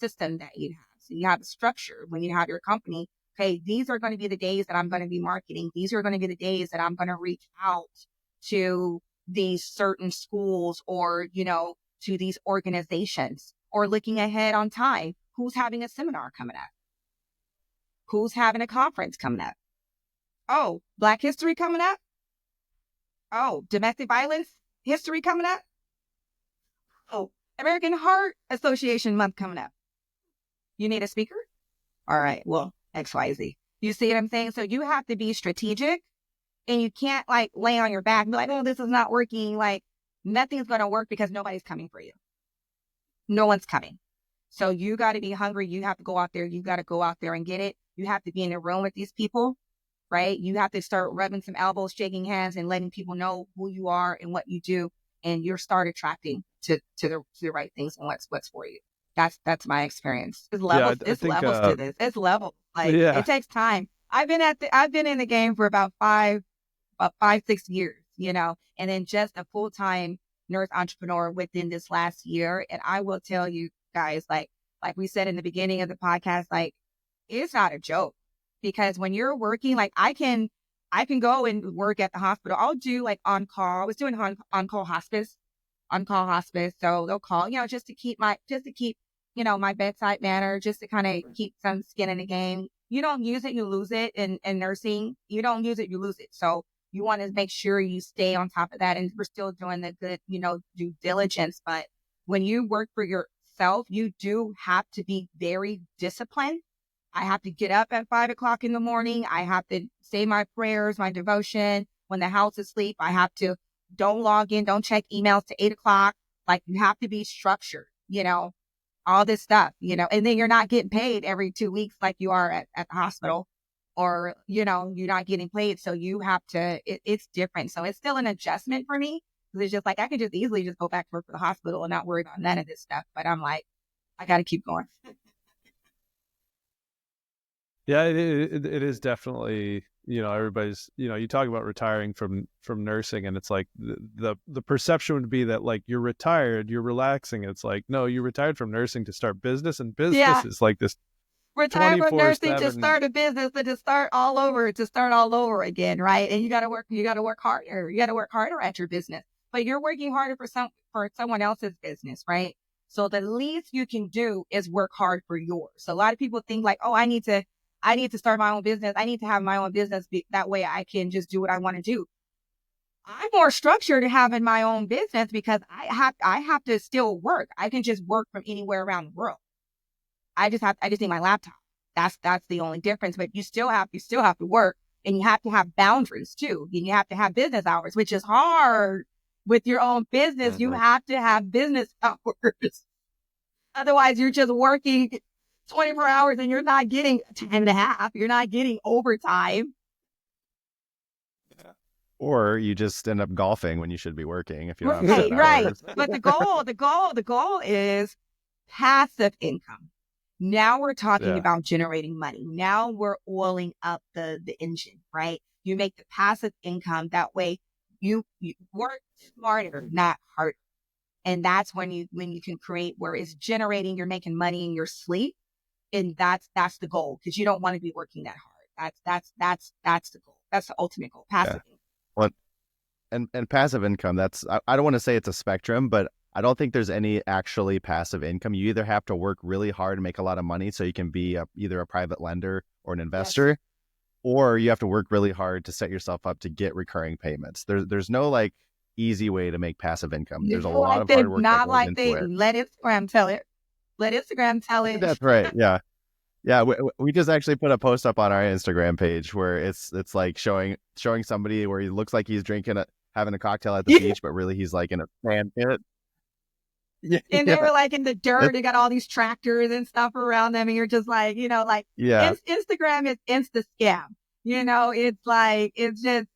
system that you have. So you have a structure when you have your company. Okay, these are going to be the days that I'm going to be marketing. These are going to be the days that I'm going to reach out to these certain schools, or, to these organizations, or looking ahead on time. Who's having a seminar coming up? Who's having a conference coming up? Oh, Black History coming up? Oh, domestic violence history coming up? Oh, American Heart Association month coming up. You need a speaker? All right, well, XYZ. You see what I'm saying? So you have to be strategic, and you can't, like, lay on your back and be like, oh, this is not working. Like, nothing's going to work because nobody's coming for you. No one's coming. So you got to be hungry. You have to go out there. You got to go out there and get it. You have to be in a room with these people, right? You have to start rubbing some elbows, shaking hands, and letting people know who you are and what you do. and you start attracting to the right things and what's for you. That's my experience. There's levels. I It's think, levels to this. It's levels. Like yeah, it takes time. I've been in the game for about 6 years, and then just a full-time nurse entrepreneur within this last year. And I will tell you guys, like we said in the beginning of the podcast, like it's not a joke, because when you're working, like I can go and work at the hospital. I'll do like on call. I was doing on-call hospice. So they'll call, just to keep my bedside manner, just to kind of keep some skin in the game. You don't use it, you lose it. In nursing, you don't use it, you lose it. So you want to make sure you stay on top of that. And we're still doing the good, due diligence. But when you work for yourself, you do have to be very disciplined. I have to get up at 5 o'clock in the morning. I have to say my prayers, my devotion. When the house is asleep, I have to don't log in, don't check emails to 8 o'clock. Like you have to be structured, all this stuff, and then you're not getting paid every 2 weeks like you are at the hospital, or, you're not getting paid. So you have to, it's different. So it's still an adjustment for me, because it's just like, I could just easily just go back to work for the hospital and not worry about none of this stuff. But I'm like, I got to keep going. yeah, it is definitely, everybody's, you talk about retiring from nursing, and it's like the perception would be that like you're retired, you're relaxing. It's like, no, you retired from nursing to start business, and business is like this Retire from nursing to 24/7. start a business and to start all over again, right? And you got to work harder. You got to work harder at your business, but you're working harder for someone else's business, right? So the least you can do is work hard for yours. So a lot of people think like, oh, I need to start my own business. I need to have my own business. That way I can just do what I want to do. I'm more structured having my own business, because I have to still work. I can just work from anywhere around the world. I just need my laptop. That's the only difference. But you still have to work, and you have to have boundaries too. And you have to have business hours, which is hard with your own business. Mm-hmm. You have to have business hours. Otherwise, you're just working 24 hours and you're not getting 10.5. You're not getting overtime. Or you just end up golfing when you should be working if you don't have set Right. hours. But the goal is passive income. Now we're talking about generating money. Now we're oiling up the engine, right? You make the passive income. That way you work smarter, not harder. And that's when you can create where it's generating, you're making money in your sleep. And that's the goal, because you don't want to be working that hard. That's the goal. That's the ultimate goal. Passive income. Well, and passive income, I don't want to say it's a spectrum, but I don't think there's any actually passive income. You either have to work really hard and make a lot of money so you can be either a private lender or an investor, or you have to work really hard to set yourself up to get recurring payments. There's no like easy way to make passive income. There's a lot of hard work that goes into it. Let Instagram tell it. Let Instagram tell it. That's right. Yeah. Yeah, we just actually put a post up on our Instagram page where it's like showing somebody where he looks like he's having a cocktail at the beach, but really he's like in a sand pit. Yeah, and they were like in the dirt. They got all these tractors and stuff around them, and you're just like, Instagram is insta scam. It's just,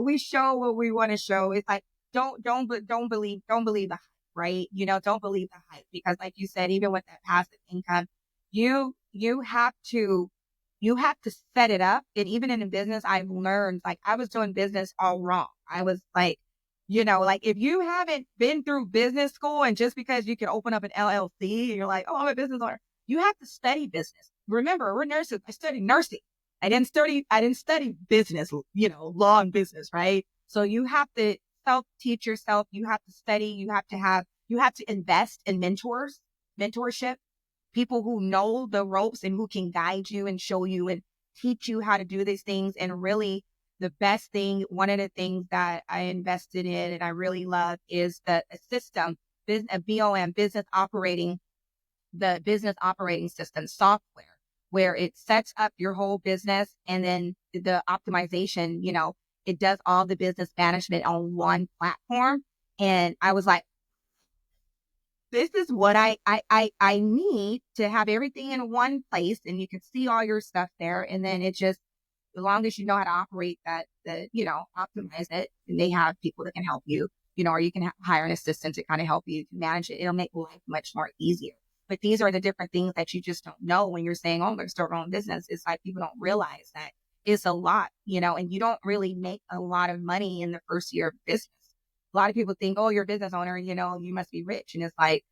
we show what we want to show. It's like don't believe the hype, right? Don't believe the hype, because like you said, even with that passive income, you have to set it up. And even in a business, I've learned, like I was doing business all wrong. I was like, if you haven't been through business school, and just because you can open up an LLC and you're like, oh, I'm a business owner, you have to study business. Remember, we're nurses. I studied nursing. I didn't study business, law and business, right? So you have to self-teach yourself. You have to study. You have to invest in mentorship, people who know the ropes and who can guide you and show you and teach you how to do these things. And really, the best thing, one of the things that I invested in and I really love is a system, a BOM, the business operating system software, where it sets up your whole business, and then the optimization, it does all the business management on one platform. And I was like, this is what I need to have everything in one place, and you can see all your stuff there. And then it just, as long as you know how to operate that, optimize it, and they have people that can help you, or you can hire an assistant to kind of help you manage it. It'll make life much more easier. But these are the different things that you just don't know when you're saying, oh, I'm going to start my own business. It's like people don't realize that it's a lot, and you don't really make a lot of money in the first year of business. A lot of people think, oh, you're a business owner, you must be rich. And it's like,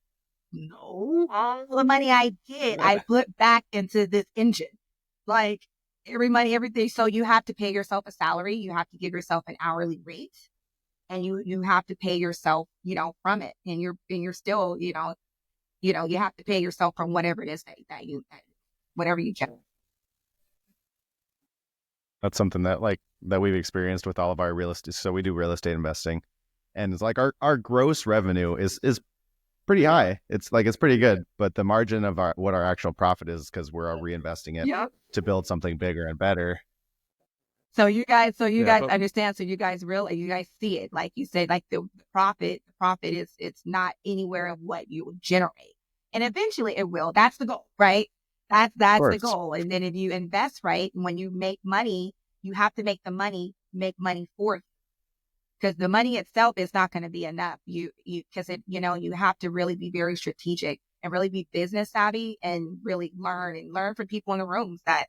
no, all the money I get, I put back into this engine. Like everything. So you have to pay yourself a salary. You have to give yourself an hourly rate, and you have to pay yourself, from it. And you're still, you have to pay yourself from whatever it is that whatever you generate. That's something that we've experienced with all of our real estate. So we do real estate investing, and it's like our gross revenue is pretty high. It's pretty good, but the margin of what our actual profit is, because we're reinvesting it to build something bigger and better. So you guys understand. So you guys see it, like you said, like the profit is, it's not anywhere of what you generate, and eventually it will. That's the goal, right? That's the goal. And then if you invest right, and when you make money, you have to make make money for you, because the money itself is not going to be enough. You have to really be very strategic and really be business savvy, and really learn from people in the rooms that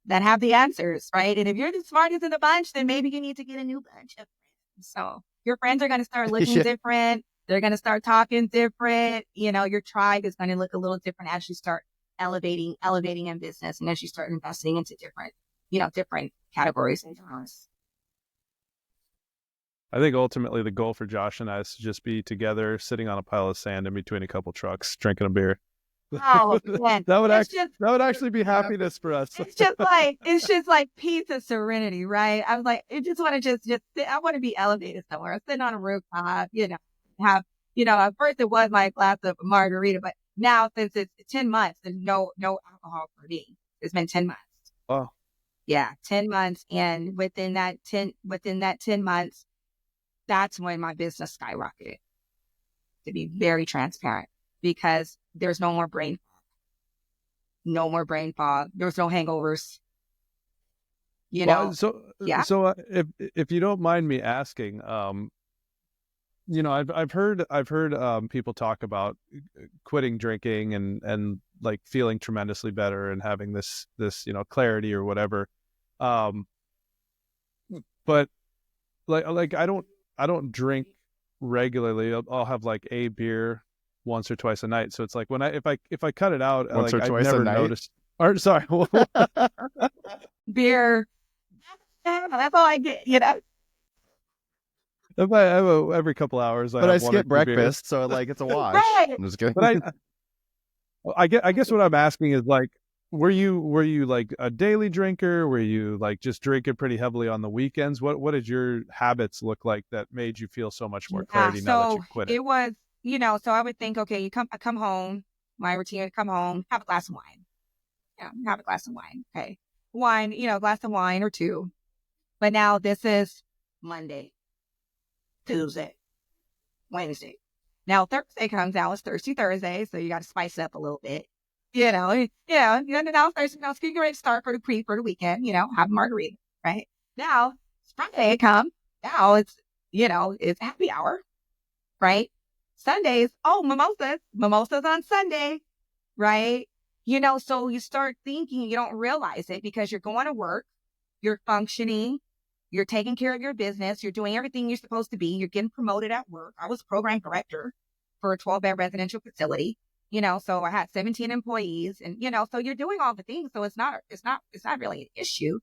have the answers, right? And if you're the smartest in the bunch, then maybe you need to get a new bunch of friends. So your friends are going to start looking different. They're going to start talking different. Your tribe is going to look a little different as you start elevating in business, and as you start investing into different categories and genres. I think ultimately the goal for Josh and I is to just be together, sitting on a pile of sand in between a couple trucks, drinking a beer. Oh, man. that would actually be happiness for us. It's just like peace and serenity, right? I was like, I just want to just sit. I want to be elevated somewhere, sitting on a rooftop, have, at first it was my glass of margarita, but now since it's 10 months, there's no alcohol for me. It's been 10 months. Oh, yeah, 10 months. And within that 10 months, that's when my business skyrocketed, to be very transparent, because there's no more brain fog. No more brain fog. There's no hangovers. So if you don't mind me asking, I've heard people talk about quitting drinking and like feeling tremendously better and having this clarity or whatever. But like I don't drink regularly. I'll have like a beer once or twice a night. So it's like if I cut it out, once or twice never a night. Noticed. Or sorry, beer. That's all I get. If I have every couple hours, but I skip breakfast, so it's a wash. Right. I'm just kidding. But I guess what I'm asking is, like, were you like a daily drinker? Were you like just drinking pretty heavily on the weekends? What did your habits look like that made you feel so much more clarity now that you quit it? It was, so I would think, okay, I come home, my routine would come home, have a glass of wine. Yeah, have a glass of wine. Okay. Wine, glass of wine or two. But now this is Monday, Tuesday, Wednesday. Now Thursday comes out. It's Thirsty Thursday, so you got to spice it up a little bit. Now Thursday, getting ready to start for the weekend. Have a margarita. Right now, it's Friday come. Now it's it's happy hour. Right, Sundays. Oh, mimosas on Sunday. Right, so you start thinking, you don't realize it because you're going to work, you're functioning. You're taking care of your business. You're doing everything you're supposed to be. You're getting promoted at work. I was program director for a 12-bed residential facility, so I had 17 employees, and, so you're doing all the things. So it's not really an issue,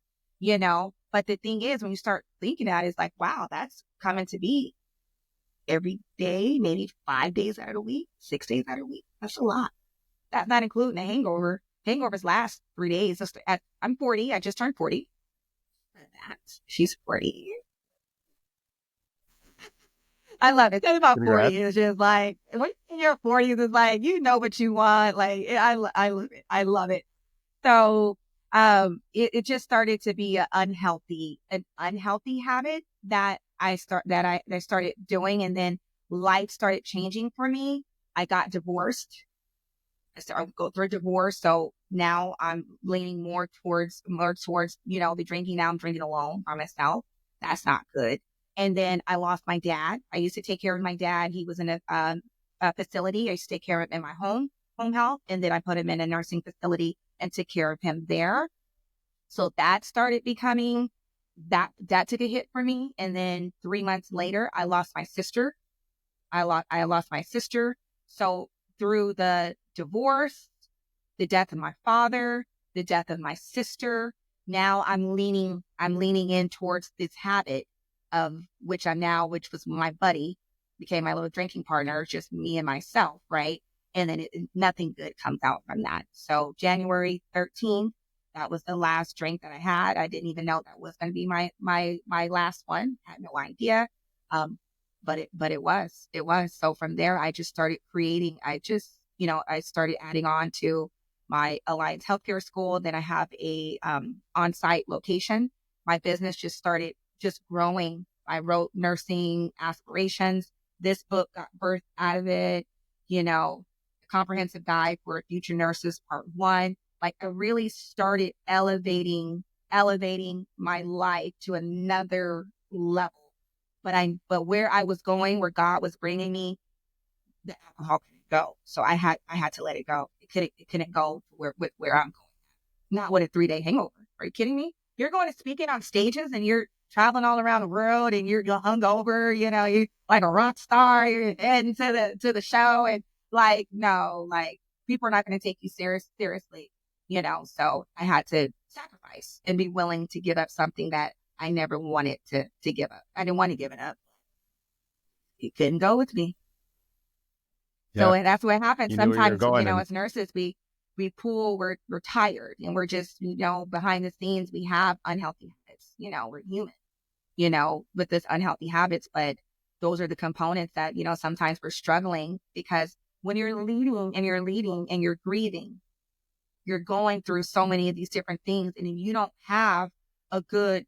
but the thing is, when you start thinking that, it's like, wow, that's coming to be every day, maybe 5 days out of the week, 6 days out of the week. That's a lot. That's not including a hangover. Hangovers last 3 days. I'm 40. I just turned 40. She's 40. I love it. Think about 40 is just like, when you're 40, it's like, you know what you want. Like, I love it. I love it. So, it just started to be an unhealthy habit that I started doing. And then life started changing for me. I got divorced. I started to go through a divorce. So now I'm leaning more towards, the drinking. Now I'm drinking alone by myself. That's not good. And then I lost my dad. I used to take care of my dad. He was in a facility. I used to take care of him in my home health. And then I put him in a nursing facility and took care of him there. So that started becoming, that took a hit for me. And then 3 months later, I lost my sister. I lost my sister. So through the divorce, the death of my father, the death of my sister, now I'm leaning in towards this habit of which was my buddy, became my little drinking partner, just me and myself, right? And then nothing good comes out from that. So January 13th, that was the last drink that I had. I didn't even know that was going to be my last one. Had no idea. But it was. So from there, I just started creating. I started adding on to my Alliance Healthcare School. Then I have a on-site location. My business just started growing. I wrote Nursing Aspirations. This book got birthed out of it. Comprehensive Guide for Future Nurses, Part 1. Like, I really started elevating my life to another level. But where I was going, where God was bringing me, the alcohol couldn't go. So I had to let it go. It couldn't go where I'm going. Not with a 3-day hangover. Are you kidding me? You're going to speaking on stages and you're traveling all around the world and you're hungover, you're like a rock star, you're heading to the show, and no, people are not going to take you seriously, so I had to sacrifice and be willing to give up something that I never wanted to give up. I didn't want to give it up. It couldn't go with me. Yeah. So that's what happens. Sometimes, as nurses, we're tired and we're just, behind the scenes, we have unhealthy habits. We're human, with this unhealthy habits, but those are the components that, sometimes we're struggling, because when you're leading and you're grieving, you're going through so many of these different things. And if you don't have a good,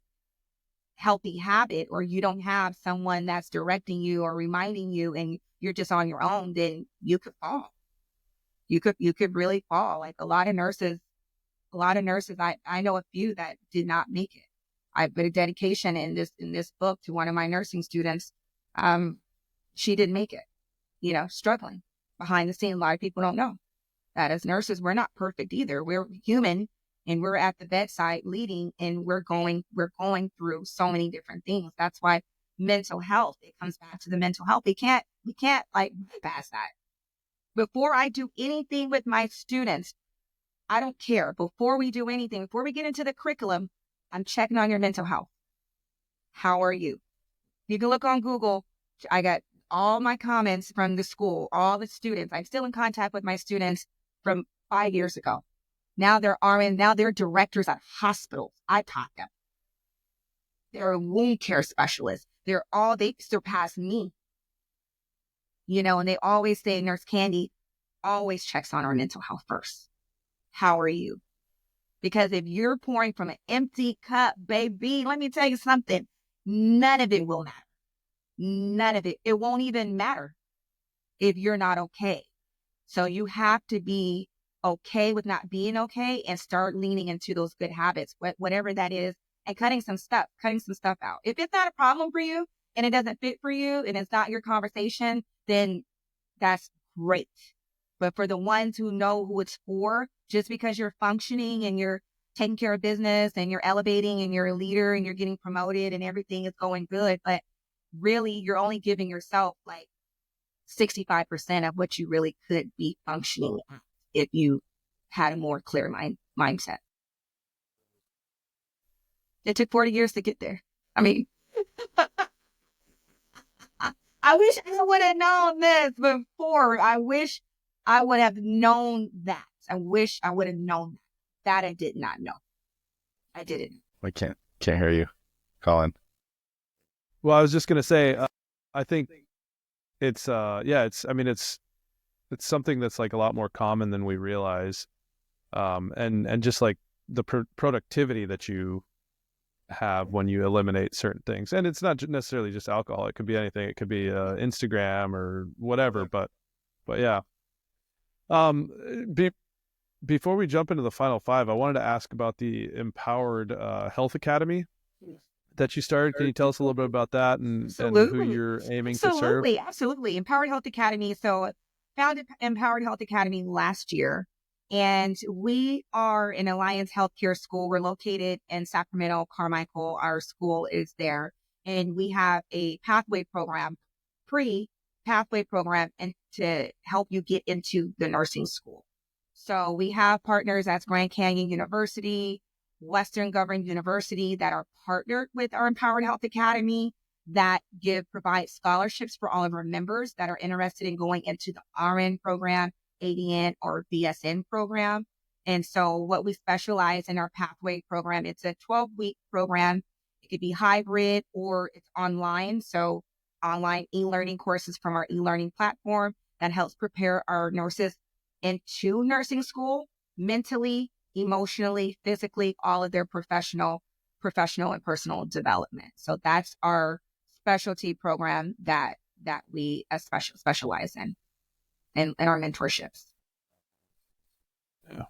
healthy habit, or you don't have someone that's directing you or reminding you, and you're just on your own, then you could fall. You could really fall. Like a lot of nurses, I know a few that did not make it. I put a dedication in this book to one of my nursing students. She didn't make it, struggling behind the scenes. A lot of people don't know that as nurses, we're not perfect either. We're human, and we're at the bedside leading, and we're going through so many different things. That's why mental health, it comes back to the mental health. We can't bypass that. Before I do anything with my students, I don't care. Before we do anything, before we get into the curriculum, I'm checking on your mental health. How are you? You can look on Google. I got all my comments from the school, all the students. I'm still in contact with my students from 5 years ago. Now they're directors at hospitals. I taught them. They're wound care specialists. They surpass me. And they always say, Nurse Candy always checks on our mental health first. How are you? Because if you're pouring from an empty cup, baby, let me tell you something, none of it will matter. None of it. It won't even matter if you're not okay. So you have to be okay with not being okay and start leaning into those good habits, whatever that is, and cutting some stuff out. If it's not a problem for you and it doesn't fit for you and it's not your conversation, then that's great. But for the ones who know who it's for, just because you're functioning and you're taking care of business and you're elevating and you're a leader and you're getting promoted and everything is going good, but really you're only giving yourself like 65% of what you really could be functioning at if you had a more clear mindset. It took 40 years to get there. I mean, I wish I would have known this before. I wish I would have known that. I wish I would have known that. I did not know. I didn't. I can't hear you, Colin. Well, I was just going to say, I think it's something that's like a lot more common than we realize. And just like the productivity that you have when you eliminate certain things. And it's not necessarily just alcohol. It could be anything. It could be Instagram or whatever, but yeah. Before we jump into the final five, I wanted to ask about the Empowered Health Academy that you started. Can you tell us a little bit about that and who Absolutely. you're aiming to serve? Absolutely. Empowered Health Academy. So founded Empowered Health Academy last year. And we are an Alliance Healthcare School. We're located in Sacramento, Carmichael. Our school is there. And we have a pathway program, pre-pathway program, and to help you get into the nursing school. So we have partners as Grand Canyon University, Western Governors University that are partnered with our Empowered Health Academy that provide scholarships for all of our members that are interested in going into the RN program, ADN, or BSN program. And so what we specialize in our pathway program, it's a 12-week program. It could be hybrid or it's online. So online e-learning courses from our e-learning platform that helps prepare our nurses into nursing school mentally, emotionally, physically, all of their professional and personal development. So that's our specialty program that we specialize in our mentorships. Yeah.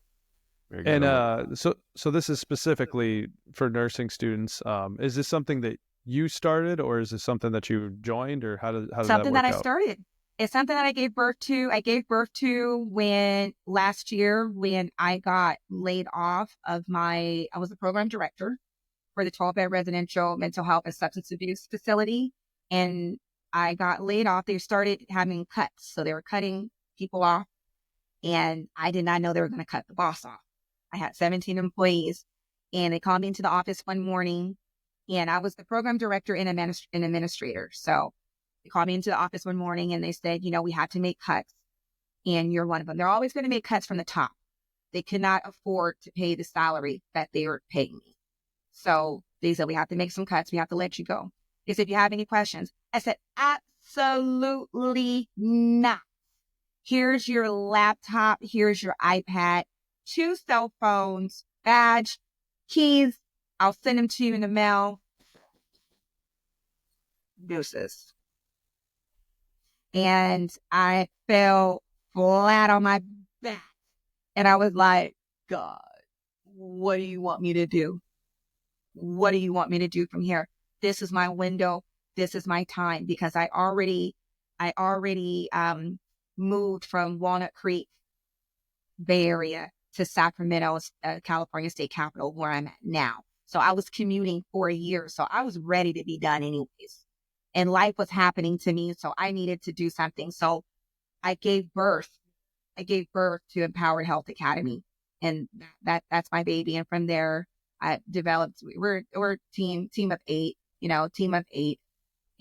Very good. And so this is specifically for nursing students. Is this something that you started, or is this something that you joined, or how does that Something work that I out? started. It's something that I gave birth to. I gave birth to last year when I got laid off of I was the program director for the 12-bed residential mental health and substance abuse facility. And I got laid off. They started having cuts. So they were cutting people off. And I did not know they were going to cut the boss off. I had 17 employees. And they called me into the office one morning. And I was the program director and administrator. So they called me into the office one morning and they said, we had to make cuts. And you're one of them. They're always going to make cuts from the top. They could not afford to pay the salary that they were paying me. So they said, we have to make some cuts. We have to let you go. They said, if you have any questions. I said, absolutely not. Here's your laptop. Here's your iPad, 2 cell phones, badge, keys. I'll send them to you in the mail. Deuces. And I fell flat on my back. And I was like, God, what do you want me to do? What do you want me to do from here? This is my window. This is my time, because I already moved from Walnut Creek, Bay Area, to Sacramento, California state capital, where I'm at now. So I was commuting for a year. So I was ready to be done anyways. And life was happening to me. So I needed to do something. So I gave birth to Empowered Health Academy. And that's my baby. And from there, I developed, we're a team of 8, team of 8.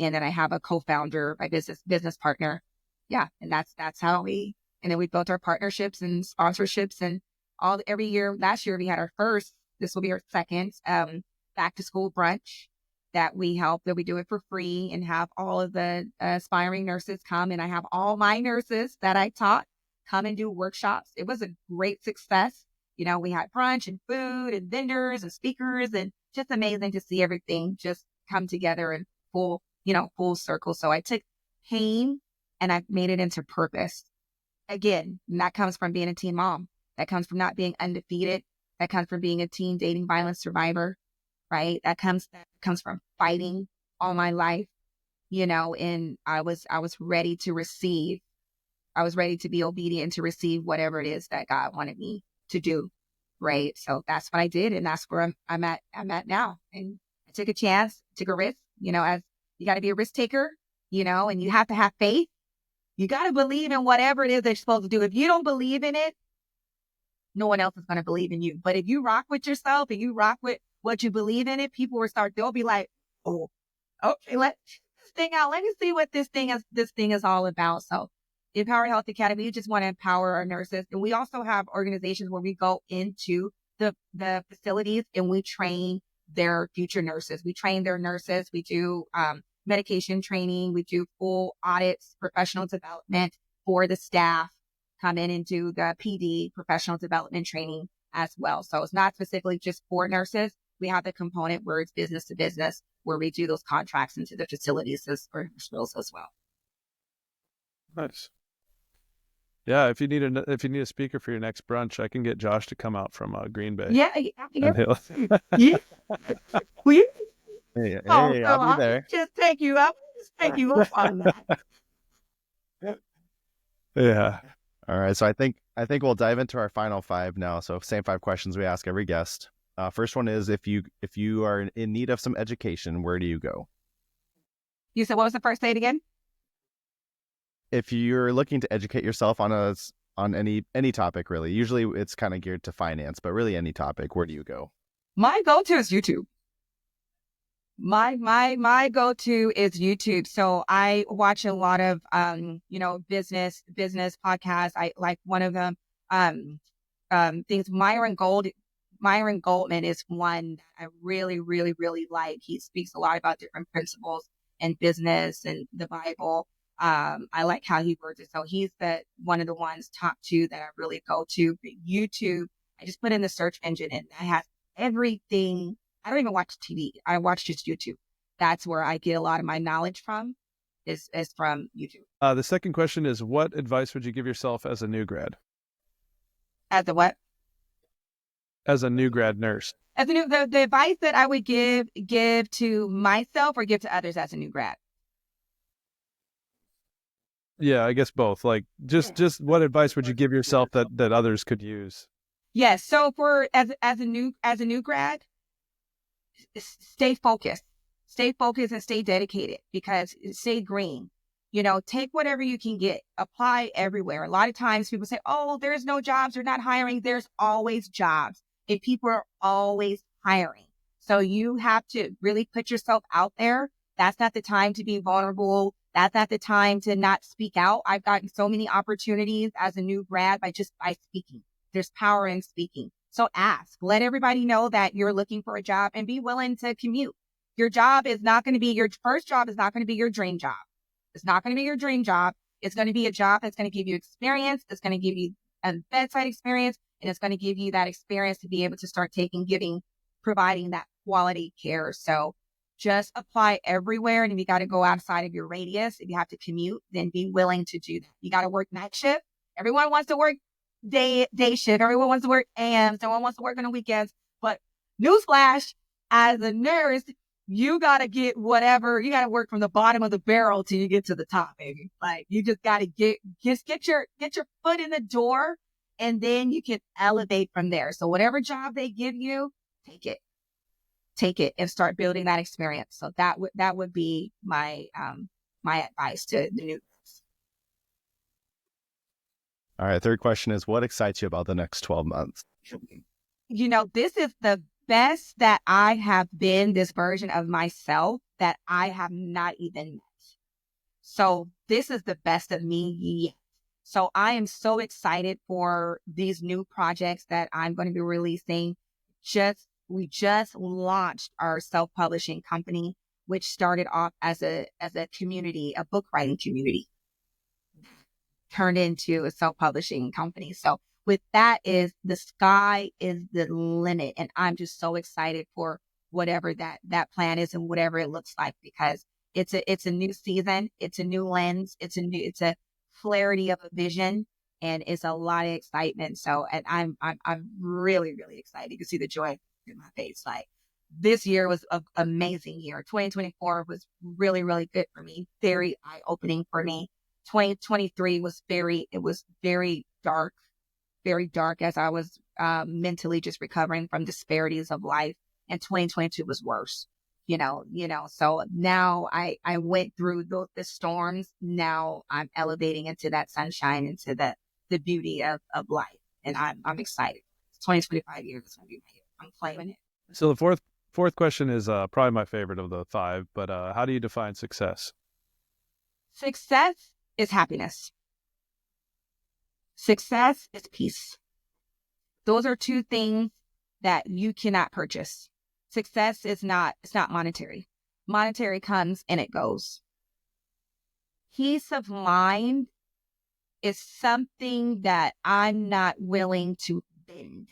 And then I have a co-founder, my business partner. Yeah. And that's how and then we built our partnerships and sponsorships and every year. Last year we had our first, this will be our second, back to school brunch that we do it for free and have all of the aspiring nurses come. And I have all my nurses that I taught come and do workshops. It was a great success. We had brunch and food and vendors and speakers, and just amazing to see everything just come together in full circle. So I took pain and I made it into purpose. Again, that comes from being a teen mom. That comes from not being undefeated. That comes from being a teen dating violence survivor, right? That comes from fighting all my life, and I was ready to receive. I was ready to be obedient to receive whatever it is that God wanted me to do, right? So that's what I did, and that's where I'm at now. And I took a chance, took a risk. As you got to be a risk taker, and you have to have faith. You got to believe in whatever it is they're supposed to do. If you don't believe in it, no one else is going to believe in you. But if you rock with yourself and you rock with what you believe in it, people they'll be like, oh, okay, let's this thing out. Let me see what this thing is all about. So Empowered Health Academy, we just want to empower our nurses. And we also have organizations where we go into the facilities and we train their future nurses. We train their nurses. We do medication training. We do full audits, professional development for the staff, come in and do the PD, professional development training as well. So it's not specifically just for nurses. We have the component where it's business to business, where we do those contracts into the facilities or hospitals as well. Nice. Yeah, if you need a speaker for your next brunch, I can get Josh to come out from Green Bay. Yeah. And Yeah. Hey, Oh, hey, so I'll be I'll there. just take you up. Just take you up on that. Yeah. All right, so I think we'll dive into our final five now. So same five questions we ask every guest. First one is if you are in need of some education, where do you go? You said, what was the first date again? If you're looking to educate yourself on any topic, really, usually it's kind of geared to finance, but really any topic, where do you go? My go-to is YouTube. My go-to is YouTube. So I watch a lot of business podcasts. I like one of them things. Myron Goldman is one that I really, really, really like. He speaks a lot about different principles in business and the Bible. I like how he words it. So he's one of the ones top two that I really go to. But YouTube, I just put in the search engine and that has everything. I don't even watch TV. I watch just YouTube. That's where I get a lot of my knowledge from is from YouTube. The second question is, what advice would you give yourself as a new grad? As a what? As a new grad nurse. As a new, the advice that I would give to myself or give to others as a new grad. Yeah, I guess both. Like, just what advice would you give yourself that others could use? Yes. So for as a new grad, stay focused and stay dedicated, because stay green. Take whatever you can get, apply everywhere. A lot of times people say, oh, there's no jobs, they're not hiring. There's always jobs, and people are always hiring. So you have to really put yourself out there. That's not the time to be vulnerable. That's not the time to not speak out. I've gotten so many opportunities as a new grad by speaking. There's power in speaking. So ask, let everybody know that you're looking for a job and be willing to commute. Your job is not going to be your first job is not going to be your dream job. It's not going to be your dream job. It's going to be a job that's going to give you experience. It's going to give you a bedside experience, and it's going to give you that experience to be able to start providing that quality care. So just apply everywhere. And if you got to go outside of your radius, if you have to commute, then be willing to do that. You got to work night shift. Everyone wants to work day shift. Everyone wants to work AM. Someone wants to work on the weekends. But newsflash, as a nurse, you got to get whatever. You got to work from the bottom of the barrel till you get to the top, baby. Like, you just got to get your foot in the door, and then you can elevate from there. So whatever job they give you, take it and start building that experience. So that would be my advice to the new. All right, third question is, what excites you about the next 12 months? This is the best that I have been, this version of myself that I have not even met. So this is the best of me yet. So I am so excited for these new projects that I'm going to be releasing. We just launched our self-publishing company, which started off as a community, a book writing community, turned into a self-publishing company. So with that, is the sky is the limit. And I'm just so excited for whatever that plan is and whatever it looks like, because it's a new season. It's a new lens. It's a clarity of a vision, and it's a lot of excitement. So, and I'm really, really excited to see the joy in my face. Like, this year was an amazing year. 2024 was really, really good for me. Very eye-opening for me. 2023 was very dark as I was mentally just recovering from disparities of life. And 2022 was worse, so now I went through the storms. Now I'm elevating into that sunshine, into the beauty of life. And I'm excited. 2025 years is going to be my year. I'm claiming it. So the fourth question is probably my favorite of the five, but how do you define success? Success is happiness. Success is peace. Those are two things that you cannot purchase. Success it's not monetary. Monetary comes and it goes. Peace of mind is something that I'm not willing to bend.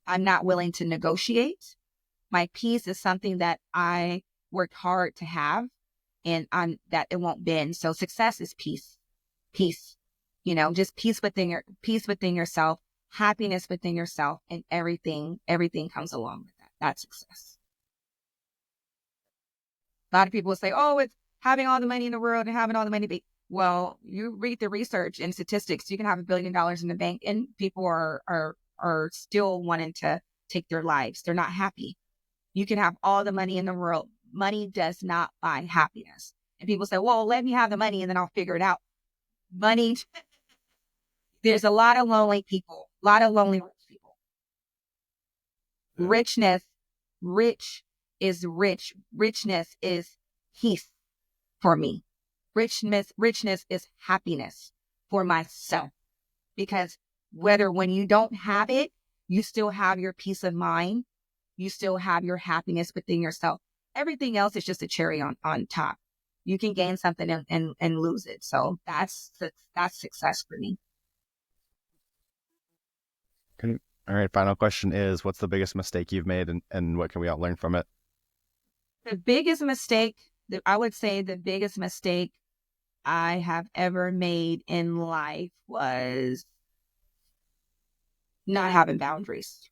I'm not willing to negotiate. My peace is something that I worked hard to have, and that it won't bend. So success is peace. Peace. Just peace within yourself, happiness within yourself, and everything comes along with that. That's success. A lot of people say, oh, it's having all the money in the world and having all the money. Well, you read the research and statistics, you can have $1 billion in the bank and people are still wanting to take their lives. They're not happy. You can have all the money in the world. Money does not buy happiness. And people say, well, let me have the money and then I'll figure it out. Money, there's a lot of lonely people, a lot of lonely rich people. Richness, rich is rich. Richness is peace for me. Richness is happiness for myself. Because when you don't have it, you still have your peace of mind. You still have your happiness within yourself. Everything else is just a cherry on top. You can gain something and lose it. So that's success for me. All right. Final question is, what's the biggest mistake you've made and what can we all learn from it? The biggest mistake, I would say the biggest mistake I have ever made in life was not having boundaries.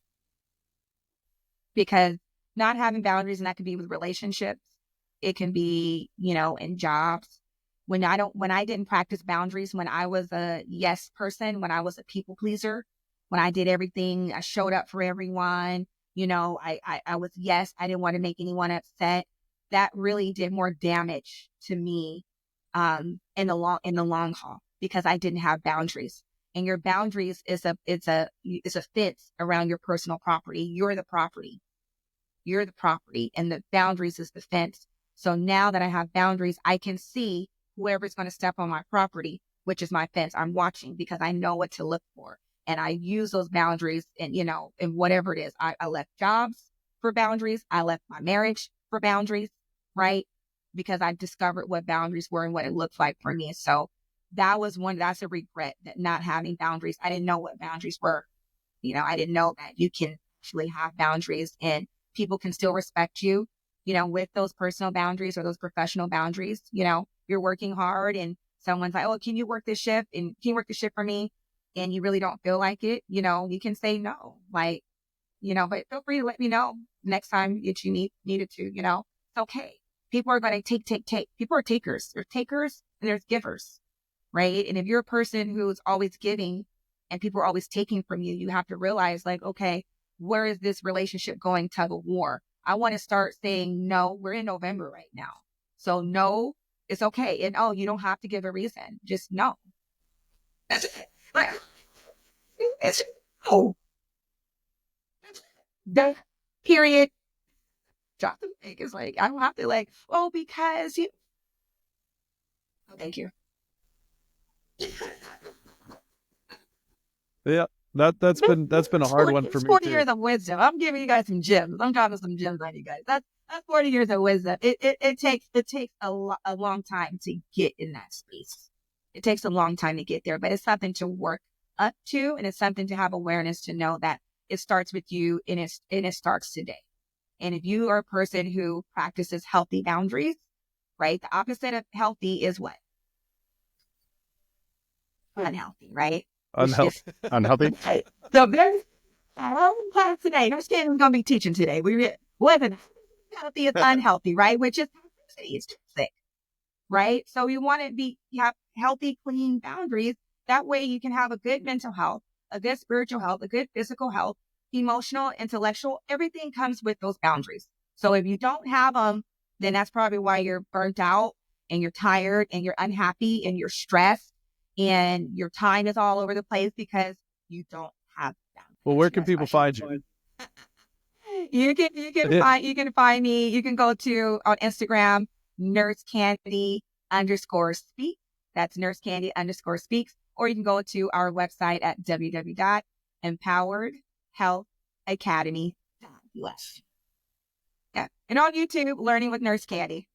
Because not having boundaries, and that could be with relationships, it can be, in jobs. When I didn't practice boundaries, when I was a yes person, when I was a people pleaser, when I did everything, I showed up for everyone, I was yes, I didn't want to make anyone upset. That really did more damage to me in the long haul, because I didn't have boundaries. And your boundaries is a fence around your personal property. You're the property. You're the property, and the boundaries is the fence. So now that I have boundaries, I can see whoever's going to step on my property, which is my fence. I'm watching because I know what to look for. And I use those boundaries and, and whatever it is. I left jobs for boundaries. I left my marriage for boundaries, right? Because I discovered what boundaries were and what it looked like for me. So that's a regret, that not having boundaries. I didn't know what boundaries were. I didn't know that you can actually have boundaries and people can still respect you, with those personal boundaries or those professional boundaries. You're working hard and someone's like, oh, can you work this shift? And can you work the shift for me? And you really don't feel like it, you can say no, but feel free to let me know next time that you needed to, it's okay. People are going to take. People are takers. There's takers and there's givers, right? And if you're a person who's always giving and people are always taking from you, you have to realize, like, okay, where is this relationship going? Tug of war. I want to start saying no. We're in November right now. So no, it's okay. And you don't have to give a reason. Just no. That's it. It's that period. Drop the mic. It's like, I don't have to because you. Oh, thank you. Yeah, that's been a hard one for me 40 too. years of wisdom. I'm giving you guys some gems. I'm dropping some gems on you guys. That's 40 years of wisdom. It takes a long time to get in that space. It takes a long time to get there, but it's something to work up to, and it's something to have awareness to know that it starts with you and it starts today. And if you are a person who practices healthy boundaries, right? The opposite of healthy is what? Unhealthy, right? Unhealthy. Unhealthy? So there's class today. Nurse Candice is going to be teaching today. Whether healthy is unhealthy, right? Which is it's sick, right? So you want to have healthy, clean boundaries. That way you can have a good mental health, a good spiritual health, a good physical health, emotional, intellectual. Everything comes with those boundaries. So if you don't have them, then that's probably why you're burnt out and you're tired and you're unhappy and you're stressed and your time is all over the place because you don't have boundaries. Well, where can people find you? You can find me. You can go to on Instagram, Nurse Candy _speak. That's Nurse Candy _speaks. Or you can go to our website at www.empoweredhealthacademy.us. Yeah. And on YouTube, Learning with Nurse Candy.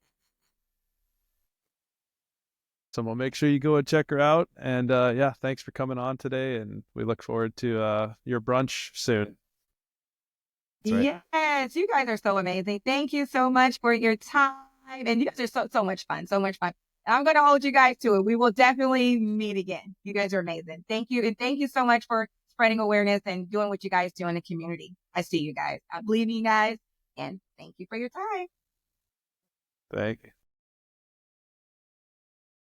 So we'll make sure you go and check her out. And thanks for coming on today. And we look forward to your brunch soon. Right. Yes, you guys are so amazing. Thank you so much for your time. And you guys are so much fun. So much fun. I'm going to hold you guys to it. We will definitely meet again. You guys are amazing. Thank you. And thank you so much for spreading awareness and doing what you guys do in the community. I see you guys. I believe in you guys. And thank you for your time. Thank you.